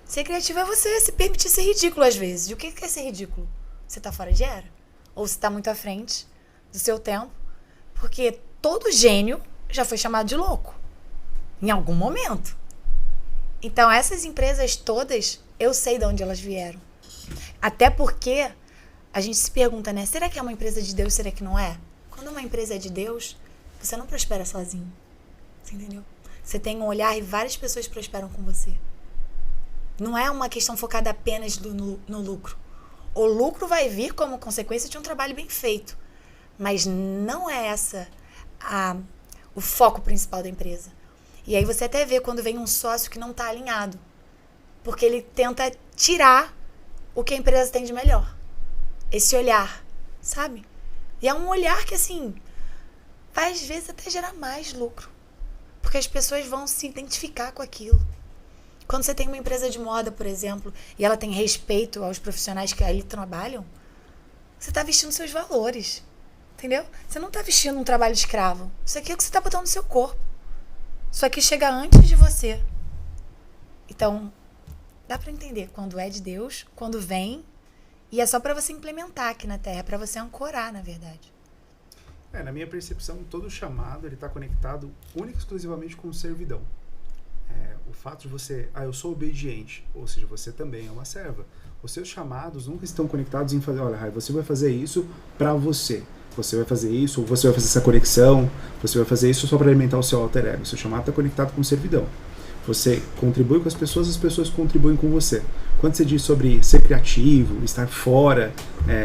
Ser criativo é você se permitir ser ridículo às vezes. E o que é ser ridículo? Você tá fora de era? Ou você tá muito à frente do seu tempo? Porque todo gênio já foi chamado de louco. Em algum momento. Então, essas empresas todas, eu sei de onde elas vieram. Até porque a gente se pergunta, né? Será que é uma empresa de Deus? Será que não é? Quando uma empresa é de Deus, você não prospera sozinho. Você entendeu? Você tem um olhar e várias pessoas prosperam com você. Não é uma questão focada apenas no lucro. O lucro vai vir como consequência de um trabalho bem feito. Mas não é essa o foco principal da empresa. E aí você até vê quando vem um sócio que não está alinhado. Porque ele tenta tirar o que a empresa tem de melhor. Esse olhar, sabe? E é um olhar que, assim, vai às vezes até gerar mais lucro. Porque as pessoas vão se identificar com aquilo. Quando você tem uma empresa de moda, por exemplo, e ela tem respeito aos profissionais que ali trabalham, você está vestindo seus valores. Entendeu? Você não está vestindo um trabalho escravo. Isso aqui é o que você está botando no seu corpo. Isso aqui chega antes de você. Então, dá para entender quando é de Deus, quando vem, e é só para você implementar aqui na Terra, é para você ancorar, na verdade. Na minha percepção, todo chamado ele está conectado única e exclusivamente com servidão. O fato de você, eu sou obediente, ou seja, você também é uma serva. Os seus chamados nunca estão conectados em fazer, olha, Rai, você vai fazer isso para você. Você vai fazer isso, ou você vai fazer essa conexão, você vai fazer isso só para alimentar o seu alter ego. O seu chamado está conectado com servidão. Você contribui com as pessoas contribuem com você. Quando você diz sobre ser criativo, estar fora,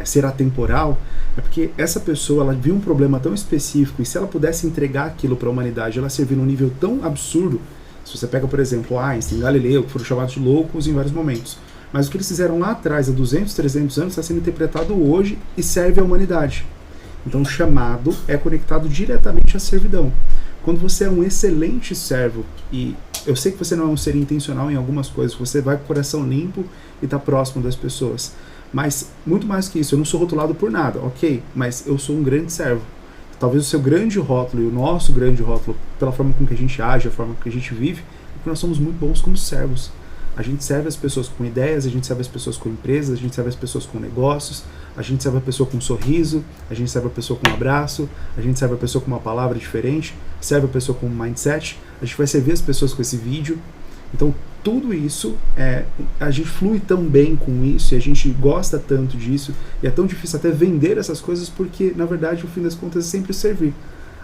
ser atemporal, é porque essa pessoa ela viu um problema tão específico e se ela pudesse entregar aquilo para a humanidade, ela servir num nível tão absurdo. Se você pega, por exemplo, Einstein, Galileu, que foram chamados de loucos em vários momentos. Mas o que eles fizeram lá atrás, há 200, 300 anos, está sendo interpretado hoje e serve à humanidade. Então o chamado é conectado diretamente à servidão. Quando você é um excelente servo, e eu sei que você não é um ser intencional em algumas coisas, você vai com o coração limpo e está próximo das pessoas. Mas, muito mais que isso, eu não sou rotulado por nada, ok? Mas eu sou um grande servo. Talvez o seu grande rótulo e o nosso grande rótulo, pela forma com que a gente age, a forma com que a gente vive, é que nós somos muito bons como servos. A gente serve as pessoas com ideias, a gente serve as pessoas com empresas, a gente serve as pessoas com negócios, a gente serve a pessoa com um sorriso, a gente serve a pessoa com um abraço, a gente serve a pessoa com uma palavra diferente, serve a pessoa com um mindset, a gente vai servir as pessoas com esse vídeo. Então, tudo isso, a gente flui tão bem com isso e a gente gosta tanto disso e é tão difícil até vender essas coisas porque, na verdade, no fim das contas, é sempre servir.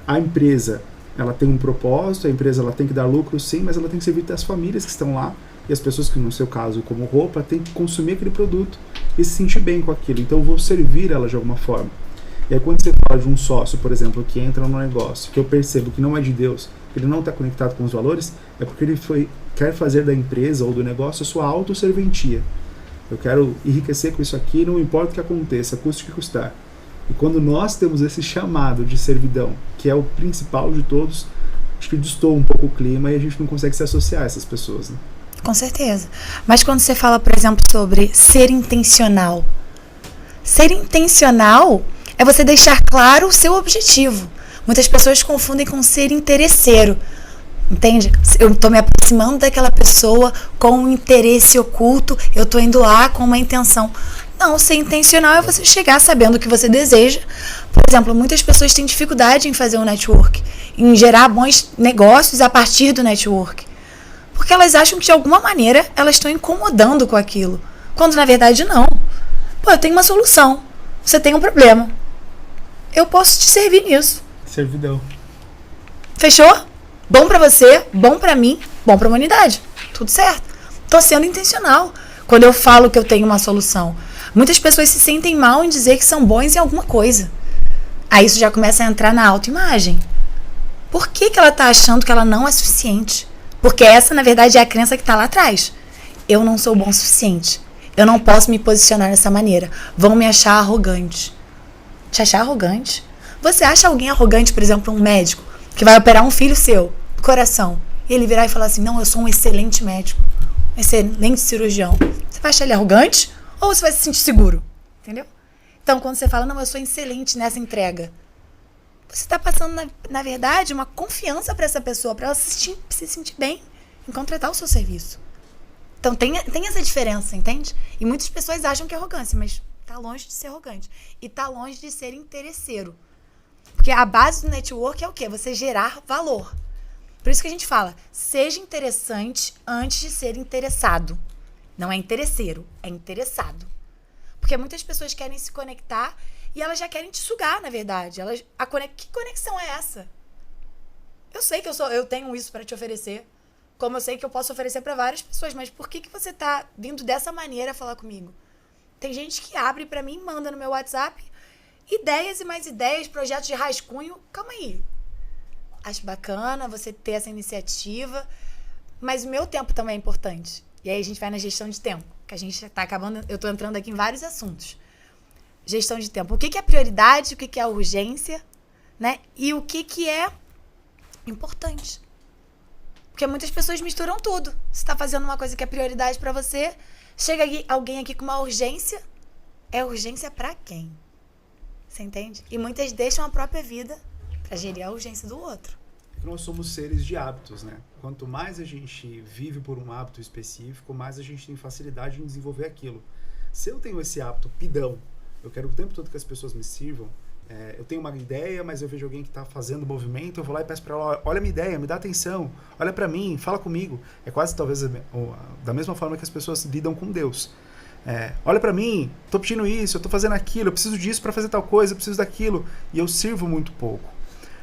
A empresa, ela tem um propósito, a empresa ela tem que dar lucro sim, mas ela tem que servir as famílias que estão lá e as pessoas que, no seu caso, como roupa, têm que consumir aquele produto e se sentir bem com aquilo. Então, eu vou servir ela de alguma forma. E aí, quando você fala de um sócio, por exemplo, que entra no negócio, que eu percebo que não é de Deus, que ele não está conectado com os valores, é porque ele quer fazer da empresa ou do negócio a sua autosserventia. Eu quero enriquecer com isso aqui, não importa o que aconteça, custe o que custar. E quando nós temos esse chamado de servidão, que é o principal de todos, acho que destoa um pouco o clima e a gente não consegue se associar a essas pessoas, né? Com certeza. Mas quando você fala, por exemplo, sobre ser intencional é você deixar claro o seu objetivo. Muitas pessoas confundem com ser interesseiro. Entende? Eu estou me aproximando daquela pessoa com um interesse oculto, eu estou indo lá com uma intenção. Não, ser intencional é você chegar sabendo o que você deseja. Por exemplo, muitas pessoas têm dificuldade em fazer um network, em gerar bons negócios a partir do network. Porque elas acham que de alguma maneira elas estão incomodando com aquilo. Quando na verdade não. Pô, eu tenho uma solução. Você tem um problema. Eu posso te servir nisso. Servidão. Fechou? Bom pra você, bom pra mim, bom pra humanidade. Tudo certo. Tô sendo intencional quando eu falo que eu tenho uma solução. Muitas pessoas se sentem mal em dizer que são bons em alguma coisa. Aí isso já começa a entrar na autoimagem. Por que ela tá achando que ela não é suficiente? Porque essa, na verdade, é a crença que tá lá atrás. Eu não sou bom o suficiente. Eu não posso me posicionar dessa maneira. Vão me achar arrogante. Te achar arrogante? Você acha alguém arrogante, por exemplo, um médico, que vai operar um filho seu, do coração, e ele virar e falar assim, não, eu sou um excelente médico, um excelente cirurgião. Você vai achar ele arrogante? Ou você vai se sentir seguro? Entendeu? Então, quando você fala, não, eu sou excelente nessa entrega, você está passando, na verdade, uma confiança para essa pessoa, para ela se sentir bem em contratar o seu serviço. Então tem essa diferença, entende? E muitas pessoas acham que é arrogância, mas tá longe de ser arrogante. E tá longe de ser interesseiro. Porque a base do network é o quê? Você gerar valor. Por isso que a gente fala, seja interessante antes de ser interessado. Não é interesseiro, é interessado. Porque muitas pessoas querem se conectar e elas já querem te sugar, na verdade. Que conexão é essa? Eu sei que eu tenho isso para te oferecer, como eu sei que eu posso oferecer para várias pessoas, mas por que você tá vindo dessa maneira falar comigo? Tem gente que abre para mim, manda no meu WhatsApp ideias e mais ideias, projetos de rascunho. Calma aí. Acho bacana você ter essa iniciativa, mas o meu tempo também é importante. E aí a gente vai na gestão de tempo, que a gente tá acabando, eu tô entrando aqui em vários assuntos. Gestão de tempo. O que é prioridade, o que é urgência, né? E o que é importante. Porque muitas pessoas misturam tudo. Você tá fazendo uma coisa que é prioridade pra você, chega alguém aqui com uma urgência, é urgência pra quem? Você entende? E muitas deixam a própria vida pra gerir a urgência do outro. Nós somos seres de hábitos, né? Quanto mais a gente vive por um hábito específico, mais a gente tem facilidade em desenvolver aquilo. Se eu tenho esse hábito pidão, eu quero o tempo todo que as pessoas me sirvam, eu tenho uma ideia, mas eu vejo alguém que está fazendo movimento, eu vou lá e peço para ela, olha a minha ideia, me dá atenção, olha para mim, fala comigo. É quase talvez da mesma forma que as pessoas lidam com Deus. Olha para mim, tô pedindo isso, eu tô fazendo aquilo, eu preciso disso para fazer tal coisa, eu preciso daquilo, e eu sirvo muito pouco.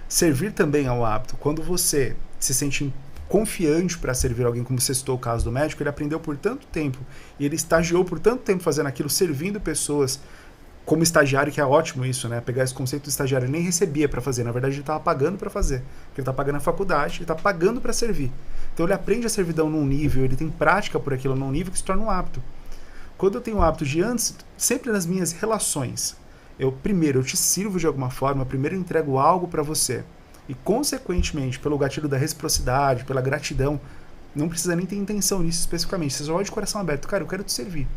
Servir também é um hábito. Quando você se sente confiante para servir alguém, como você citou o caso do médico, ele aprendeu por tanto tempo, e ele estagiou por tanto tempo fazendo aquilo, servindo pessoas, como estagiário, que é ótimo isso, né? Pegar esse conceito do estagiário, ele nem recebia para fazer, na verdade ele estava pagando para fazer, porque ele está pagando a faculdade, ele está pagando para servir. Então ele aprende a servidão num nível, ele tem prática por aquilo num nível que se torna um hábito. Quando eu tenho o hábito de antes, sempre nas minhas relações, primeiro eu te sirvo de alguma forma, primeiro eu entrego algo para você, e consequentemente, pelo gatilho da reciprocidade, pela gratidão, não precisa nem ter intenção nisso especificamente, você só vai de coração aberto, cara, eu quero te servir.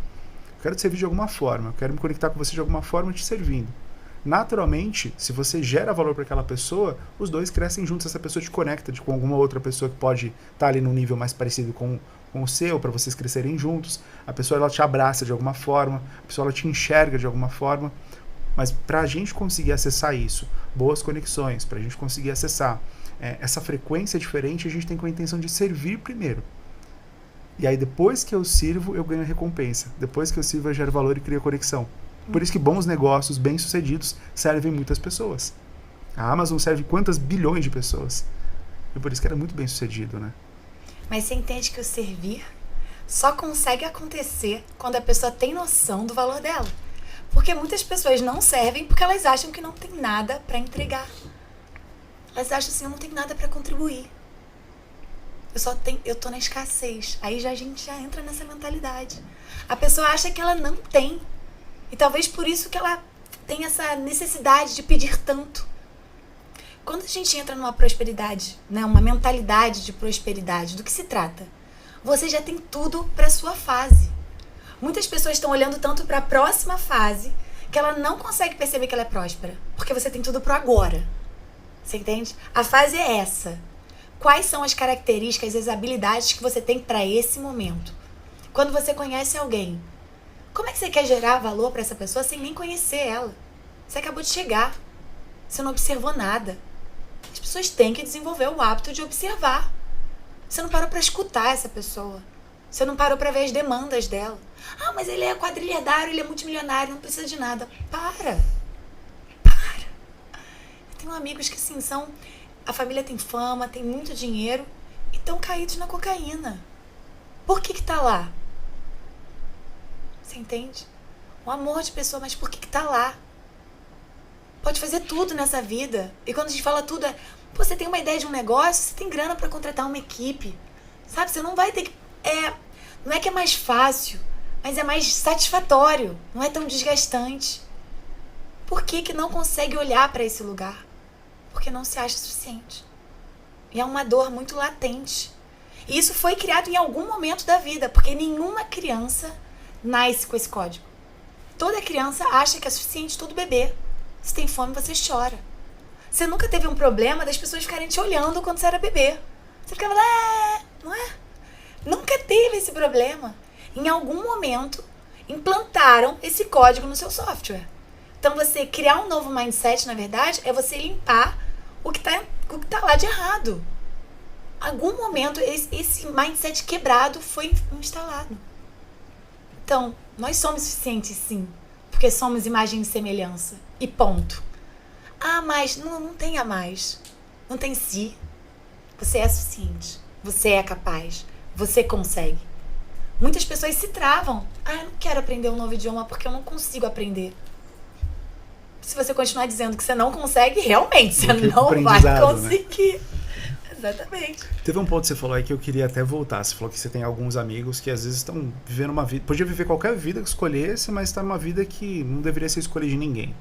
Eu quero te servir de alguma forma, eu quero me conectar com você de alguma forma te servindo. Naturalmente, se você gera valor para aquela pessoa, os dois crescem juntos, essa pessoa te conecta com alguma outra pessoa que pode estar ali num nível mais parecido com o seu, para vocês crescerem juntos. A pessoa ela te abraça de alguma forma, a pessoa ela te enxerga de alguma forma. Mas para a gente conseguir acessar isso, boas conexões, para a gente conseguir acessar essa frequência diferente, a gente tem com a intenção de servir primeiro. E aí depois que eu sirvo, eu ganho recompensa. Depois que eu sirvo, eu gero valor e crio conexão. Por isso que bons negócios, bem-sucedidos, servem muitas pessoas. A Amazon serve quantas bilhões de pessoas? E por isso que era muito bem-sucedido, né? Mas você entende que o servir só consegue acontecer quando a pessoa tem noção do valor dela. Porque muitas pessoas não servem porque elas acham que não tem nada para entregar. Elas acham assim, eu não tenho nada para contribuir. Eu tô na escassez. Aí a gente já entra nessa mentalidade. A pessoa acha que ela não tem. E talvez por isso que ela tem essa necessidade de pedir tanto. Quando a gente entra numa prosperidade, né, uma mentalidade de prosperidade, do que se trata? Você já tem tudo para sua fase. Muitas pessoas estão olhando tanto para a próxima fase que ela não consegue perceber que ela é próspera. Porque você tem tudo pro agora. Você entende? A fase é essa. Quais são as características, as habilidades que você tem para esse momento? Quando você conhece alguém, como é que você quer gerar valor para essa pessoa sem nem conhecer ela? Você acabou de chegar. Você não observou nada. As pessoas têm que desenvolver o hábito de observar. Você não parou para escutar essa pessoa. Você não parou para ver as demandas dela. Ah, mas ele é quadrilhardário, ele é multimilionário, não precisa de nada. Para. Eu tenho amigos que assim a família tem fama, tem muito dinheiro e estão caídos na cocaína. Por que tá lá? Você entende? Um amor de pessoa, mas por que tá lá? Pode fazer tudo nessa vida. E quando a gente fala tudo, você tem uma ideia de um negócio, você tem grana para contratar uma equipe. Sabe? Você não vai ter que... não é que é mais fácil, mas é mais satisfatório. Não é tão desgastante. Por que não consegue olhar para esse lugar? Porque não se acha suficiente. E é uma dor muito latente. E isso foi criado em algum momento da vida, porque nenhuma criança nasce com esse código. Toda criança acha que é suficiente, todo bebê. Se tem fome, você chora. Você nunca teve um problema das pessoas ficarem te olhando quando você era bebê. Você ficava lá, não é? Nunca teve esse problema. Em algum momento, implantaram esse código no seu software. Então, você criar um novo mindset, na verdade, é você limpar o que tá lá de errado. Em algum momento, esse mindset quebrado foi instalado. Então, nós somos suficientes, sim. Porque somos imagem e semelhança. E ponto. Ah, mas não tem a mais. Não tem si. Você é suficiente. Você é capaz. Você consegue. Muitas pessoas se travam. Ah, eu não quero aprender um novo idioma porque eu não consigo aprender. Se você continuar dizendo que você não consegue, realmente você não vai conseguir. Né? Exatamente. Teve um ponto que você falou aí que eu queria até voltar. Você falou que você tem alguns amigos que às vezes estão vivendo uma vida... Podia viver qualquer vida que escolhesse, mas está numa vida que não deveria ser escolha de ninguém.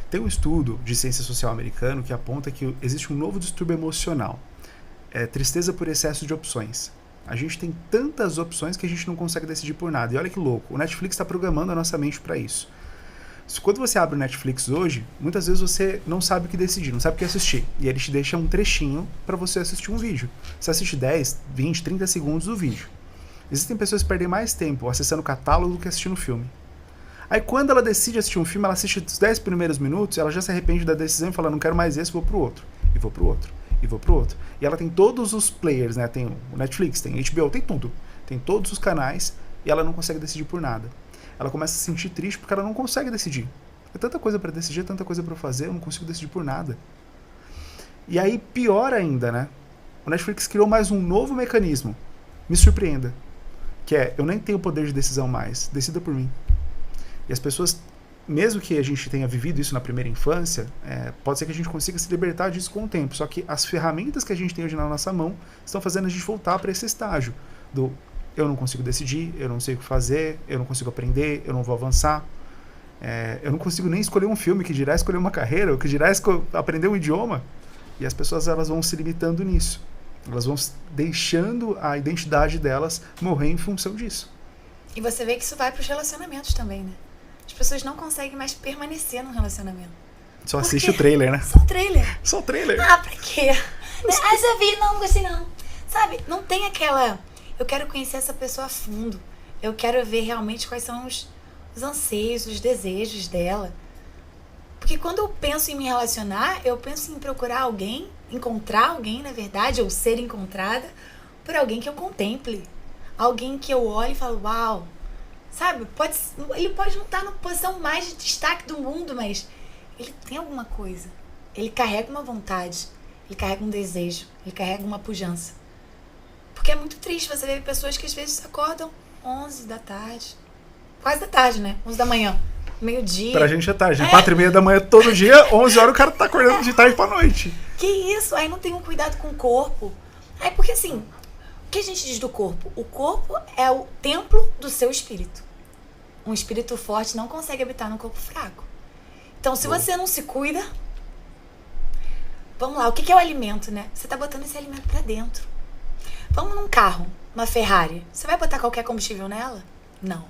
Tem um estudo de ciência social americano que aponta que existe um novo distúrbio emocional. É tristeza por excesso de opções. A gente tem tantas opções que a gente não consegue decidir por nada. E olha que louco, o Netflix está programando a nossa mente para isso. Quando você abre o Netflix hoje, muitas vezes você não sabe o que decidir, não sabe o que assistir. E ele te deixa um trechinho para você assistir um vídeo. Você assiste 10, 20, 30 segundos do vídeo. Existem pessoas que perdem mais tempo acessando o catálogo do que assistindo o filme. Aí quando ela decide assistir um filme, ela assiste os 10 primeiros minutos, ela já se arrepende da decisão e fala, não quero mais esse, vou pro outro. E vou pro outro. E vou pro outro. E ela tem todos os players, né? Tem o Netflix, tem HBO, tem tudo. Tem todos os canais e ela não consegue decidir por nada. Ela começa a se sentir triste porque ela não consegue decidir. É tanta coisa para decidir, é tanta coisa para fazer, eu não consigo decidir por nada. E aí, pior ainda, né? O Netflix criou mais um novo mecanismo. Me surpreenda. Que é, eu nem tenho poder de decisão mais. Decida por mim. E as pessoas, mesmo que a gente tenha vivido isso na primeira infância, pode ser que a gente consiga se libertar disso com o tempo. Só que as ferramentas que a gente tem hoje na nossa mão estão fazendo a gente voltar para esse estágio do eu não consigo decidir, eu não sei o que fazer, eu não consigo aprender, eu não vou avançar. Eu não consigo nem escolher um filme, que dirá escolher uma carreira, que dirá aprender um idioma. E as pessoas elas vão se limitando nisso. Elas vão deixando a identidade delas morrer em função disso. E você vê que isso vai para os relacionamentos também, né? As pessoas não conseguem mais permanecer num relacionamento. Só assiste o trailer, né? Só o trailer. Só o trailer. Ah, pra quê? Ah, já vi, não gostei não. Sabe, não tem aquela... Eu quero conhecer essa pessoa a fundo. Eu quero ver realmente quais são os anseios, os desejos dela. Porque quando eu penso em me relacionar, eu penso em procurar alguém, encontrar alguém, na verdade, ou ser encontrada por alguém que eu contemple. Alguém que eu olhe e falo, uau. Sabe, ele pode não estar na posição mais de destaque do mundo, mas ele tem alguma coisa. Ele carrega uma vontade, ele carrega um desejo, ele carrega uma pujança. Porque é muito triste você ver pessoas que às vezes acordam 11 da tarde. Quase da tarde, né? 11 da manhã. Meio-dia. Pra gente é tarde. 4h30 da manhã todo dia, 11 horas o cara tá acordando de tarde pra noite. Que isso? Aí não tem um cuidado com o corpo. Aí porque assim, o que a gente diz do corpo? O corpo é o templo do seu espírito. Um espírito forte não consegue habitar num corpo fraco. Então se você não se cuida... Vamos lá, o que é o alimento, né? Você tá botando esse alimento pra dentro. Vamos num carro, uma Ferrari. Você vai botar qualquer combustível nela? Não.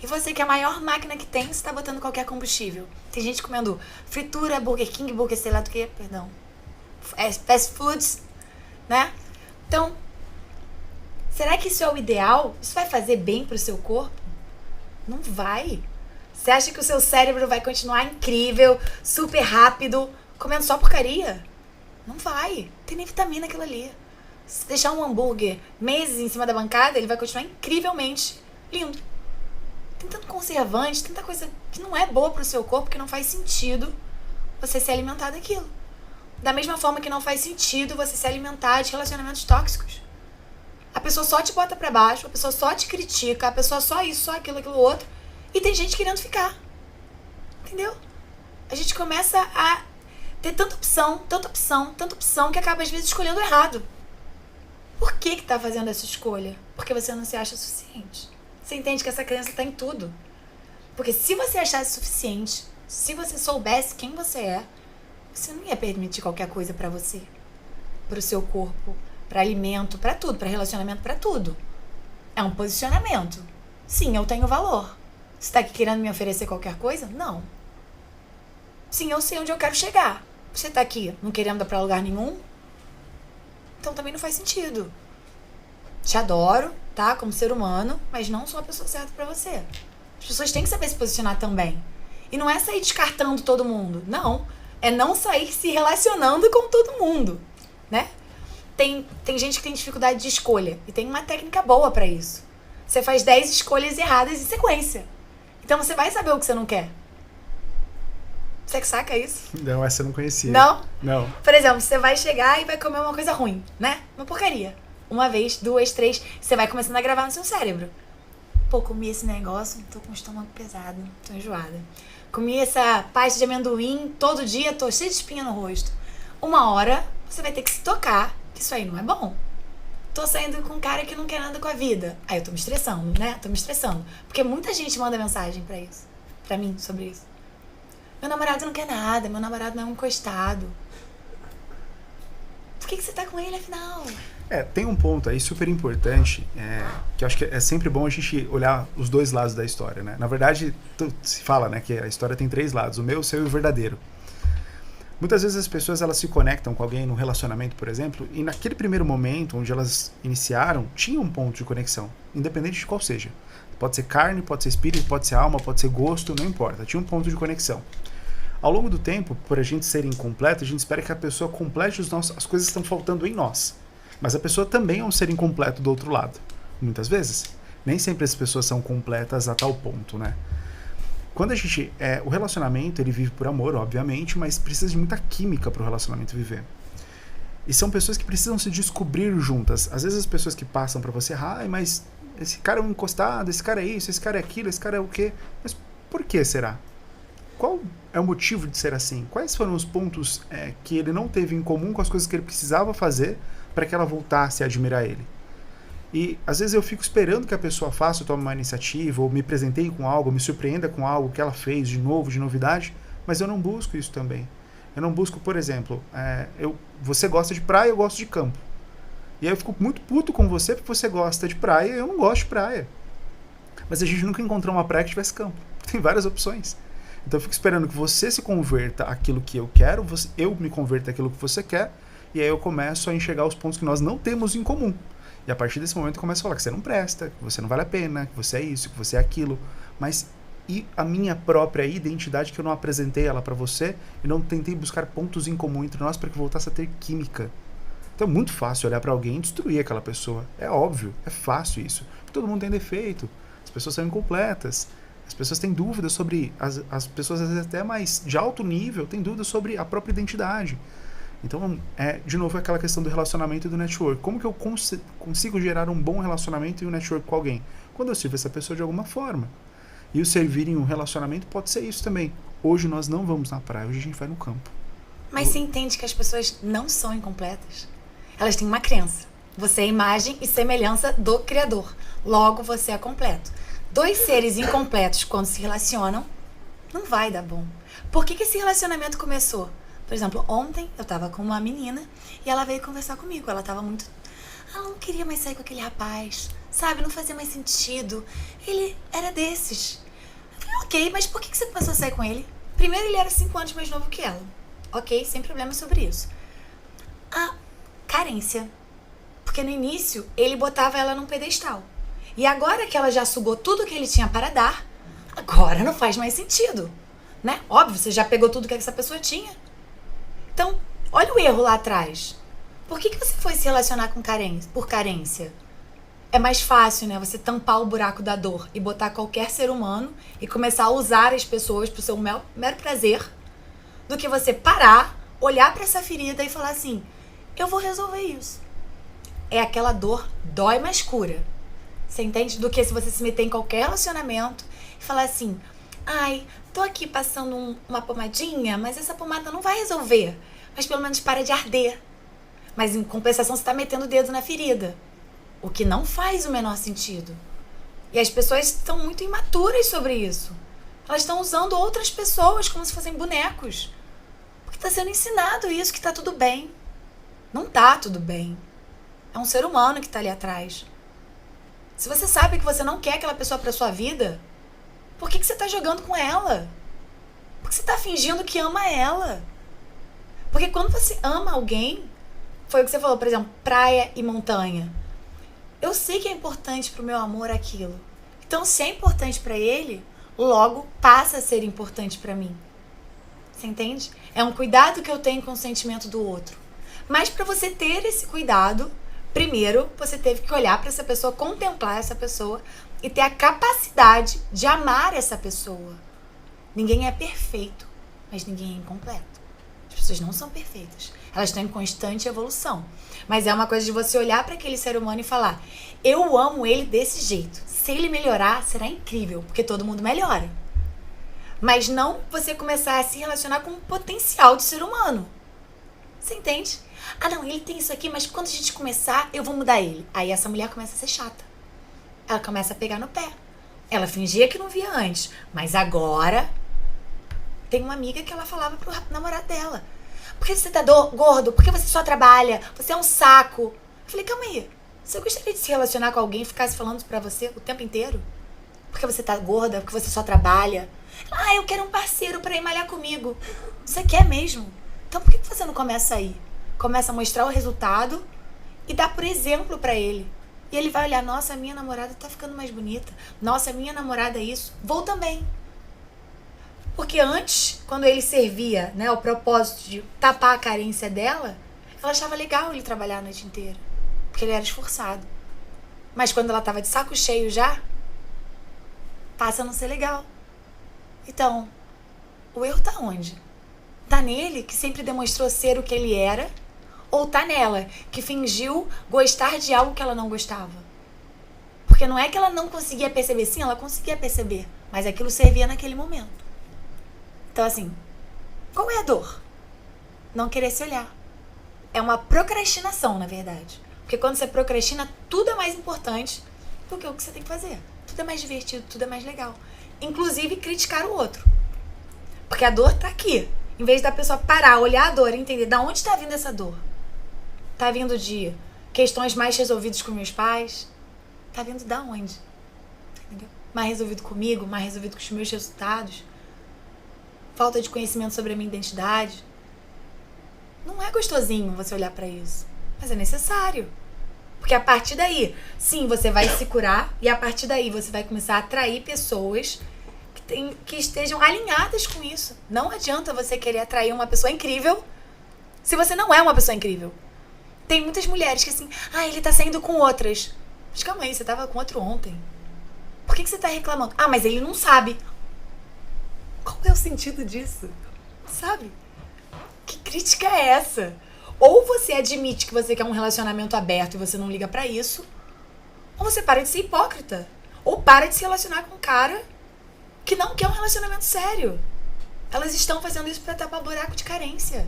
E você que é a maior máquina que tem, você tá botando qualquer combustível. Tem gente comendo fritura, Burger King, burger sei lá do que, perdão. Fast foods, né? Então, será que isso é o ideal? Isso vai fazer bem pro seu corpo? Não vai. Você acha que o seu cérebro vai continuar incrível, super rápido, comendo só porcaria? Não vai. Tem nem vitamina aquilo ali. Se deixar um hambúrguer meses em cima da bancada, ele vai continuar incrivelmente lindo. Tem tanto conservante, tanta coisa que não é boa pro seu corpo, que não faz sentido você se alimentar daquilo. Da mesma forma que não faz sentido você se alimentar de relacionamentos tóxicos. A pessoa só te bota pra baixo, a pessoa só te critica, a pessoa só isso, só aquilo, aquilo outro. E tem gente querendo ficar. Entendeu? A gente começa a ter tanta opção, que acaba às vezes escolhendo errado. Por que tá fazendo essa escolha? Porque você não se acha suficiente. Você entende que essa crença tá em tudo. Porque se você achasse suficiente, se você soubesse quem você é, você não ia permitir qualquer coisa pra você. Pro seu corpo, pra alimento, pra tudo, pra relacionamento, pra tudo. É um posicionamento. Sim, eu tenho valor. Você tá aqui querendo me oferecer qualquer coisa? Não. Sim, eu sei onde eu quero chegar. Você tá aqui não querendo dar pra lugar nenhum? Então também não faz sentido. te adoro, tá? Como ser humano, mas não sou a pessoa certa pra você. As pessoas têm que saber se posicionar também. E não é sair descartando todo mundo. Não. É não sair se relacionando com todo mundo, né? Tem gente que tem dificuldade de escolha. E tem uma técnica boa pra isso. Você faz 10 escolhas erradas em sequência. Então você vai saber o que você não quer. Você que saca isso? Não, essa eu não conhecia. Não? Não. Por exemplo, você vai chegar e vai comer uma coisa ruim, né? Uma porcaria. Uma vez, 2, 3, você vai começando a gravar no seu cérebro. Pô, comi esse negócio, tô com o estômago pesado, tô enjoada. Comi essa pasta de amendoim todo dia, tô cheia de espinha no rosto. Uma hora, você vai ter que se tocar que isso aí não é bom. Tô saindo com um cara que não quer nada com a vida. Aí eu tô me estressando, né? Tô me estressando. Porque muita gente manda mensagem pra mim sobre isso. Meu namorado não quer nada, meu namorado não é um encostado. Por que você tá com ele, afinal? Tem um ponto aí super importante, que eu acho que é sempre bom a gente olhar os dois lados da história, né? Na verdade, se fala, né, que a história tem 3 lados, o meu, o seu e o verdadeiro. Muitas vezes as pessoas elas se conectam com alguém num relacionamento, por exemplo, e naquele primeiro momento onde elas iniciaram, tinha um ponto de conexão, independente de qual seja. Pode ser carne, pode ser espírito, pode ser alma, pode ser gosto, não importa, tinha um ponto de conexão. Ao longo do tempo, por a gente ser incompleto, a gente espera que a pessoa complete as coisas que estão faltando em nós. Mas a pessoa também é um ser incompleto do outro lado. Muitas vezes. Nem sempre as pessoas são completas a tal ponto, né? Quando a gente... o relacionamento, ele vive por amor, obviamente, mas precisa de muita química para o relacionamento viver. E são pessoas que precisam se descobrir juntas. Às vezes as pessoas que passam para você, mas esse cara é um encostado, esse cara é isso, esse cara é aquilo, esse cara é o quê? Mas por que será? Qual é o motivo de ser assim? Quais foram os pontos que ele não teve em comum com as coisas que ele precisava fazer para que ela voltasse a admirar ele? E às vezes eu fico esperando que a pessoa faça, tome uma iniciativa, ou me presenteie com algo, me surpreenda com algo que ela fez de novo, de novidade, mas eu não busco isso também. Eu não busco, por exemplo, você gosta de praia, eu gosto de campo. E aí eu fico muito puto com você porque você gosta de praia e eu não gosto de praia. Mas a gente nunca encontrou uma praia que tivesse campo. Tem várias opções. Então eu fico esperando que você se converta àquilo que eu quero, eu me converta àquilo que você quer, e aí eu começo a enxergar os pontos que nós não temos em comum. E a partir desse momento eu começo a falar que você não presta, que você não vale a pena, que você é isso, que você é aquilo. Mas e a minha própria identidade que eu não apresentei ela para você e não tentei buscar pontos em comum entre nós para que voltasse a ter química? Então é muito fácil olhar para alguém e destruir aquela pessoa. É óbvio, é fácil isso. Todo mundo tem defeito, as pessoas são incompletas. As pessoas têm dúvidas sobre... As pessoas, às vezes, até mais de alto nível, têm dúvidas sobre a própria identidade. Então, de novo, aquela questão do relacionamento e do network. Como que eu consigo gerar um bom relacionamento e um network com alguém? Quando eu sirvo essa pessoa de alguma forma. E o servir em um relacionamento pode ser isso também. Hoje nós não vamos na praia, hoje a gente vai no campo. Mas você entende que as pessoas não são incompletas? Elas têm uma crença. Você é imagem e semelhança do Criador. Logo, você é completo. 2 seres incompletos, quando se relacionam, não vai dar bom. Por que esse relacionamento começou? Por exemplo, ontem eu tava com uma menina e ela veio conversar comigo. Ela tava muito... Ela não queria mais sair com aquele rapaz, sabe? Não fazia mais sentido. Ele era desses. Eu falei, ok, mas por que você começou a sair com ele? Primeiro, ele era 5 anos mais novo que ela. Ok, sem problema sobre isso. A carência. Porque no início, ele botava ela num pedestal. E agora que ela já sugou tudo que ele tinha para dar, agora não faz mais sentido, né? Óbvio, você já pegou tudo que essa pessoa tinha. Então, olha o erro lá atrás. Por que você foi se relacionar por carência? É mais fácil, né? Você tampar o buraco da dor e botar qualquer ser humano e começar a usar as pessoas pro seu mero prazer, do que você parar, olhar para essa ferida e falar assim, eu vou resolver isso. É aquela dor, dói, mas cura. Você entende? Do que se você se meter em qualquer relacionamento e falar assim, ai, tô aqui passando uma pomadinha, mas essa pomada não vai resolver. Mas pelo menos para de arder. Mas em compensação você tá metendo o dedo na ferida. O que não faz o menor sentido. E as pessoas estão muito imaturas sobre isso. Elas estão usando outras pessoas como se fossem bonecos. Porque tá sendo ensinado isso, que tá tudo bem. Não tá tudo bem. É um ser humano que tá ali atrás. Se você sabe que você não quer aquela pessoa pra sua vida, por que você tá jogando com ela? Por que você tá fingindo que ama ela? Porque quando você ama alguém, foi o que você falou, por exemplo, praia e montanha. eu sei que é importante pro meu amor aquilo. Então, se é importante pra ele, logo passa a ser importante pra mim. Você entende? É um cuidado que eu tenho com o sentimento do outro. Mas pra você ter esse cuidado, primeiro você teve que olhar pra essa pessoa, contemplar essa pessoa e ter a capacidade de amar essa pessoa. Ninguém é perfeito, mas ninguém é incompleto. As pessoas não são perfeitas. Elas estão em constante evolução. Mas é uma coisa de você olhar para aquele ser humano e falar: eu amo ele desse jeito. Se ele melhorar, será incrível, porque todo mundo melhora. Mas não você começar a se relacionar com o potencial do ser humano. Você entende? Ah, não, ele tem isso aqui, mas quando a gente começar, eu vou mudar ele. Aí essa mulher começa a ser chata. Ela começa a pegar no pé. Ela fingia que não via antes, mas agora... Tem uma amiga que ela falava pro namorado dela: por que você tá gordo? Por que você só trabalha? Você é um saco. Eu falei: calma aí. Você gostaria de se relacionar com alguém e ficasse falando pra você o tempo inteiro? Porque você tá gorda? Porque você só trabalha? Ah, eu quero um parceiro pra ir malhar comigo. Você quer mesmo? Então por que você não começa aí? Começa a mostrar o resultado e dá por exemplo pra ele. E ele vai olhar: nossa, a minha namorada tá ficando mais bonita. Nossa, a minha namorada é isso. Vou também. Porque antes, quando ele servia, né, o propósito de tapar a carência dela, ela achava legal ele trabalhar a noite inteira. Porque ele era esforçado. Mas quando ela tava de saco cheio já, passa a não ser legal. Então, o erro tá onde? Tá nele, que sempre demonstrou ser o que ele era, ou tá nela, que fingiu gostar de algo que ela não gostava? Porque não é que ela não conseguia perceber. Sim, ela conseguia perceber, mas aquilo servia naquele momento. Então, assim, qual é a dor? Não querer se olhar. É uma procrastinação, na verdade. Porque quando você procrastina, tudo é mais importante do que o que você tem que fazer. Tudo é mais divertido, tudo é mais legal. Inclusive, criticar o outro. Porque a dor tá aqui. Em vez da pessoa parar, olhar a dor e entender de onde tá vindo essa dor. Tá vindo de questões mais resolvidas com meus pais? Tá vindo da onde? Entendeu? Mais resolvido comigo, mais resolvido com os meus resultados? Falta de conhecimento sobre a minha identidade. Não é gostosinho você olhar pra isso, mas é necessário. Porque a partir daí, sim, você vai se curar e a partir daí você vai começar a atrair pessoas que estejam alinhadas com isso. Não adianta você querer atrair uma pessoa incrível se você não é uma pessoa incrível. Tem muitas mulheres que assim: ah, ele tá saindo com outras. Mas calma aí, você tava com outro ontem. Por que você tá reclamando? Ah, mas ele não sabe. Qual é o sentido disso? Sabe? Que crítica é essa? Ou você admite que você quer um relacionamento aberto e você não liga pra isso, ou você para de ser hipócrita. Ou para de se relacionar com um cara que não quer um relacionamento sério. Elas estão fazendo isso pra tapar buraco de carência.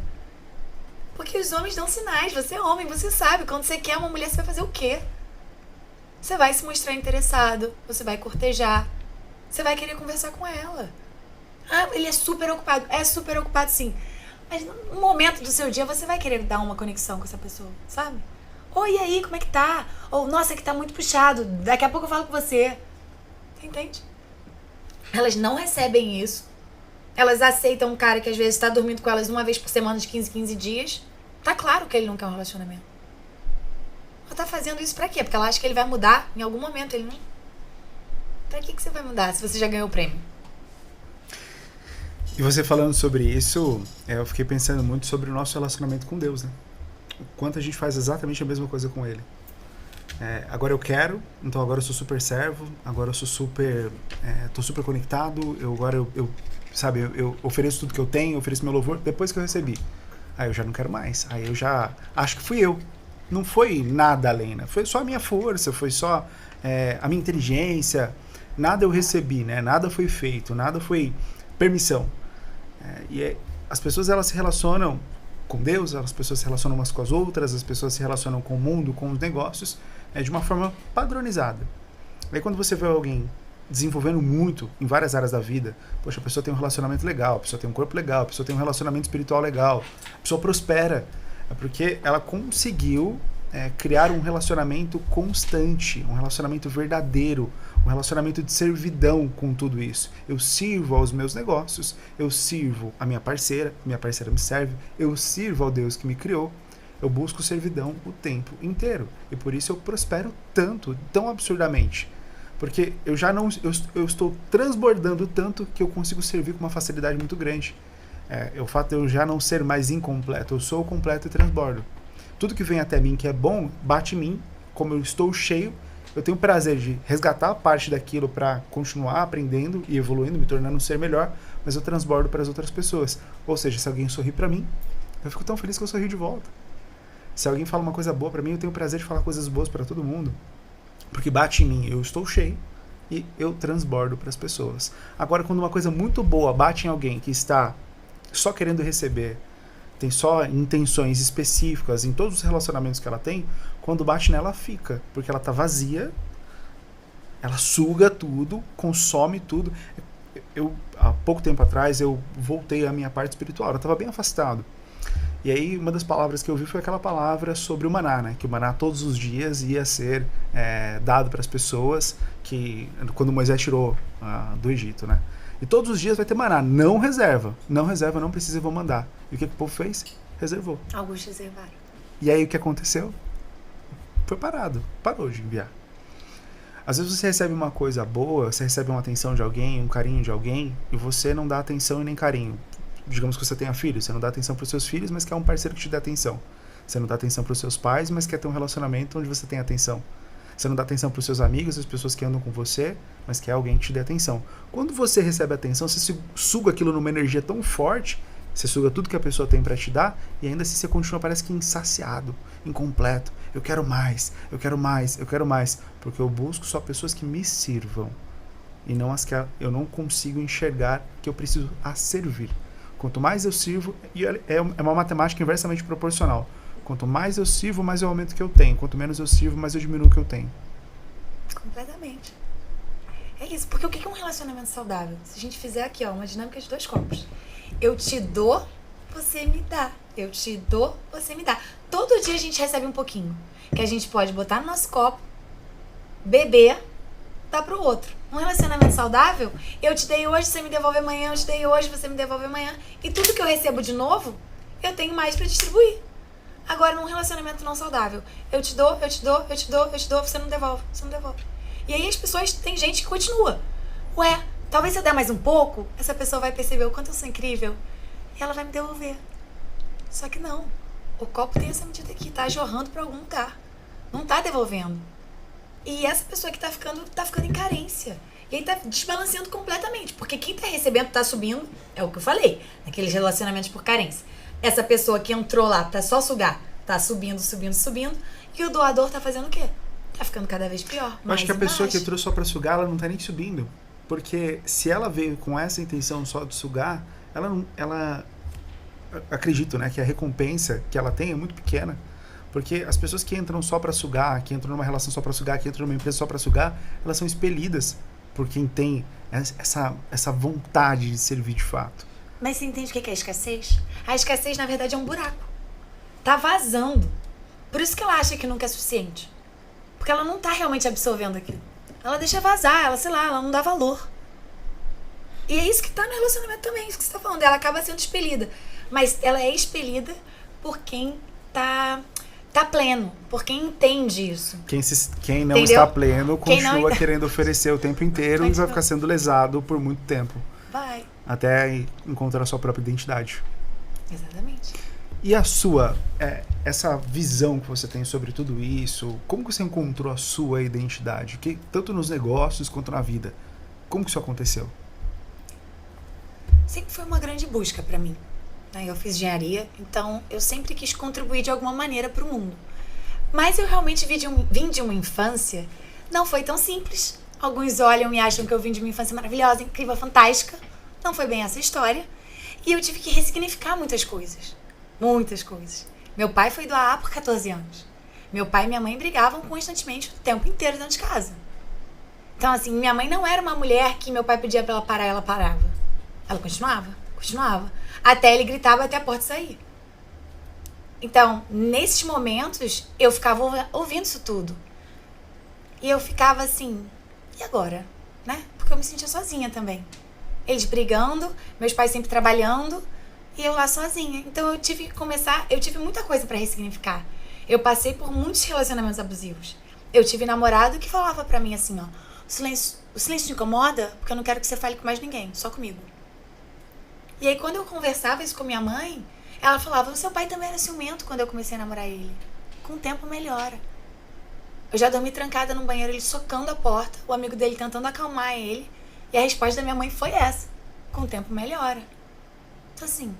Porque os homens dão sinais. Você é homem, você sabe. Quando você quer uma mulher, você vai fazer o quê? Você vai se mostrar interessado, você vai cortejar, você vai querer conversar com ela. Ah, ele é super ocupado. É super ocupado, sim. Mas no momento do seu dia, você vai querer dar uma conexão com essa pessoa, sabe? Oi, e aí, como é que tá? Ou, nossa, que tá muito puxado. Daqui a pouco eu falo com você. Você entende? Elas não recebem isso. Elas aceitam um cara que às vezes tá dormindo com elas uma vez por semana de 15 dias. Tá claro que ele não quer um relacionamento. Ela tá fazendo isso pra quê? Porque ela acha que ele vai mudar em algum momento. Ele não... Pra que você vai mudar se você já ganhou o prêmio? E você falando sobre isso, eu fiquei pensando muito sobre o nosso relacionamento com Deus, né? O quanto a gente faz exatamente a mesma coisa com Ele. Agora eu quero, então agora eu sou super servo, agora eu sou super... tô super conectado, agora eu ofereço tudo que eu tenho, ofereço meu louvor, depois que eu recebi. Aí eu já não quero mais, aí eu já acho que fui eu. Não foi nada além, né? Foi só a minha força, foi só a minha inteligência, nada eu recebi, né? Nada foi feito, nada foi permissão. As pessoas, elas se relacionam com Deus, as pessoas se relacionam umas com as outras, as pessoas se relacionam com o mundo, com os negócios, de uma forma padronizada. Aí quando você vê alguém desenvolvendo muito em várias áreas da vida, poxa, a pessoa tem um relacionamento legal, a pessoa tem um corpo legal, a pessoa tem um relacionamento espiritual legal, a pessoa prospera, é porque ela conseguiu criar um relacionamento constante, um relacionamento verdadeiro, um relacionamento de servidão com tudo isso. Eu sirvo aos meus negócios, eu sirvo a minha parceira me serve, eu sirvo ao Deus que me criou, eu busco servidão o tempo inteiro. E por isso eu prospero tanto, tão absurdamente. Porque eu já não. Eu estou transbordando tanto que eu consigo servir com uma facilidade muito grande. O fato de eu já não ser mais incompleto, eu sou completo e transbordo. Tudo que vem até mim que é bom, bate em mim, como eu estou cheio, eu tenho o prazer de resgatar parte daquilo para continuar aprendendo e evoluindo, me tornando um ser melhor, mas eu transbordo para as outras pessoas. Ou seja, se alguém sorri para mim, eu fico tão feliz que eu sorrio de volta. Se alguém fala uma coisa boa para mim, eu tenho o prazer de falar coisas boas para todo mundo. Porque bate em mim, eu estou cheio e eu transbordo para as pessoas. Agora, quando uma coisa muito boa bate em alguém que está só querendo receber, tem só intenções específicas em todos os relacionamentos que ela tem, quando bate nela, fica. Porque ela tá vazia, ela suga tudo, consome tudo. Há pouco tempo atrás, eu voltei à minha parte espiritual, eu estava bem afastado. E aí, uma das palavras que eu vi foi aquela palavra sobre o maná, né? Que o maná todos os dias ia ser dado para as pessoas, que quando Moisés tirou do Egito, né? E todos os dias vai ter maná. Não reserva, não precisa, eu vou mandar. E o que o povo fez? Reservou. Alguns reservaram. E aí o que aconteceu? Foi parou de enviar. Às vezes você recebe uma coisa boa, você recebe uma atenção de alguém, um carinho de alguém, e você não dá atenção e nem carinho. Digamos que você tenha filhos, você não dá atenção para os seus filhos, mas quer um parceiro que te dê atenção. Você não dá atenção para os seus pais, mas quer ter um relacionamento onde você tem atenção. Você não dá atenção para os seus amigos, as pessoas que andam com você, mas quer alguém que te dê atenção. Quando você recebe atenção, você suga aquilo numa energia tão forte, você suga tudo que a pessoa tem para te dar, e ainda assim você continua, parece que insaciado, incompleto. Eu quero mais, eu quero mais, eu quero mais. Porque eu busco só pessoas que me sirvam, e não as que eu não consigo enxergar que eu preciso a servir. Quanto mais eu sirvo, e é uma matemática inversamente proporcional. Quanto mais eu sirvo, mais eu aumento o que eu tenho. Quanto menos eu sirvo, mais eu diminuo o que eu tenho. Completamente. É isso, porque o que é um relacionamento saudável? Se a gente fizer aqui, uma dinâmica de 2 copos. Eu te dou, você me dá. Eu te dou, você me dá. Todo dia a gente recebe um pouquinho. Que a gente pode botar no nosso copo, beber, dar pro outro. Um relacionamento saudável, eu te dei hoje, você me devolve amanhã, eu te dei hoje, você me devolve amanhã. E tudo que eu recebo de novo, eu tenho mais pra distribuir. Agora, num relacionamento não saudável, eu te dou, eu te dou, eu te dou, eu te dou, você não devolve, você não devolve. E aí as pessoas, tem gente que continua. Ué, talvez se eu der mais um pouco, essa pessoa vai perceber o quanto eu sou incrível e ela vai me devolver. Só que não. O copo tem essa medida aqui, tá jorrando pra algum lugar. Não tá devolvendo. E essa pessoa que tá ficando em carência. E aí tá desbalanceando completamente. Porque quem tá recebendo tá subindo, é o que eu falei, naqueles relacionamentos por carência. Essa pessoa que entrou lá pra só sugar, tá subindo, subindo, subindo. E o doador tá fazendo o quê? Tá ficando cada vez pior. Eu acho que a pessoa que entrou só pra sugar, ela não tá nem subindo. Porque se ela veio com essa intenção só de sugar, ela acredito, né, que a recompensa que ela tem é muito pequena. Porque as pessoas que entram só pra sugar, que entram numa relação só pra sugar, que entram numa empresa só pra sugar, elas são expelidas por quem tem essa vontade de servir de fato. Mas você entende o que é a escassez? A escassez, na verdade, é um buraco. Tá vazando. Por isso que ela acha que nunca é suficiente. Porque ela não tá realmente absorvendo aquilo. Ela deixa vazar, ela não dá valor. E é isso que tá no relacionamento também, isso que você tá falando. Ela acaba sendo expelida. Mas ela é expelida por quem tá pleno, por quem entende isso. Quem não Entendeu? está pleno continua não... querendo oferecer o tempo inteiro e vai ficar sendo lesado por muito tempo. Vai. Até encontrar a sua própria identidade. Exatamente. E a sua, essa visão que você tem sobre tudo isso, como que você encontrou a sua identidade? Tanto nos negócios quanto na vida. Como que isso aconteceu? Sempre foi uma grande busca pra mim. Eu fiz engenharia, então eu sempre quis contribuir de alguma maneira pro mundo. Mas eu realmente vim de uma infância, não foi tão simples. Alguns olham e acham que eu vim de uma infância maravilhosa, incrível, fantástica. Não foi bem essa história. E eu tive que ressignificar muitas coisas. Muitas coisas. Meu pai foi do AA por 14 anos. Meu pai e minha mãe brigavam constantemente o tempo inteiro dentro de casa. Então, assim, minha mãe não era uma mulher que meu pai pedia pra ela parar, ela parava. Ela continuava. Até ele gritava até a porta sair. Então, nesses momentos, eu ficava ouvindo isso tudo. E eu ficava assim, e agora? Né? Porque eu me sentia sozinha também. Eles brigando, meus pais sempre trabalhando, e eu lá sozinha. Então eu tive muita coisa pra ressignificar. Eu passei por muitos relacionamentos abusivos. Eu tive namorado que falava pra mim assim, ó, o silêncio te incomoda porque eu não quero que você fale com mais ninguém, só comigo. E aí quando eu conversava isso com minha mãe, ela falava, o seu pai também era ciumento quando eu comecei a namorar ele. Com o tempo melhora. Eu já dormi trancada num banheiro, ele socando a porta, o amigo dele tentando acalmar ele, e a resposta da minha mãe foi essa, com o tempo melhora. Então assim,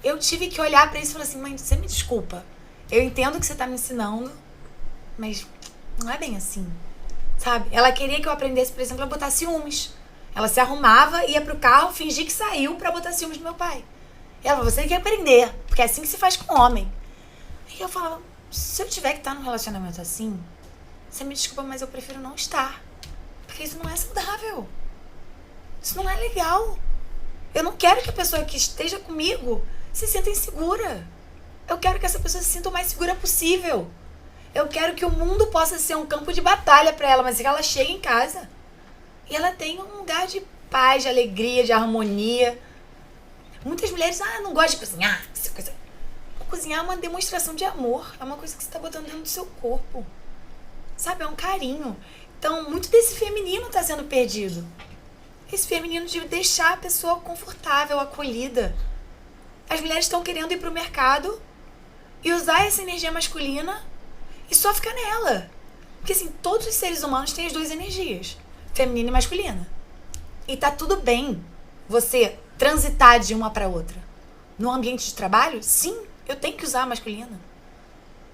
eu tive que olhar pra isso e falar assim, mãe, você me desculpa, eu entendo que você tá me ensinando, mas não é bem assim, sabe? Ela queria que eu aprendesse, por exemplo, a botar ciúmes. Ela se arrumava, ia pro carro, fingia que saiu pra botar ciúmes do meu pai. E ela falou, você tem que aprender, porque é assim que se faz com homem. E eu falava, se eu tiver que estar num relacionamento assim, você me desculpa, mas eu prefiro não estar. Porque isso não é saudável. Isso não é legal. Eu não quero que a pessoa que esteja comigo se sinta insegura. Eu quero que essa pessoa se sinta o mais segura possível. Eu quero que o mundo possa ser um campo de batalha para ela, mas que ela chegue em casa e ela tenha um lugar de paz, de alegria, de harmonia. Muitas mulheres, não gosto de cozinhar. Essa coisa. Cozinhar é uma demonstração de amor. É uma coisa que você está botando dentro do seu corpo. Sabe? É um carinho. Então, muito desse feminino está sendo perdido. Esse feminino de deixar a pessoa confortável, acolhida. As mulheres estão querendo ir pro mercado e usar essa energia masculina e só ficar nela. Porque assim, todos os seres humanos têm as duas energias, feminina e masculina. E tá tudo bem você transitar de uma para outra. No ambiente de trabalho, sim, eu tenho que usar a masculina.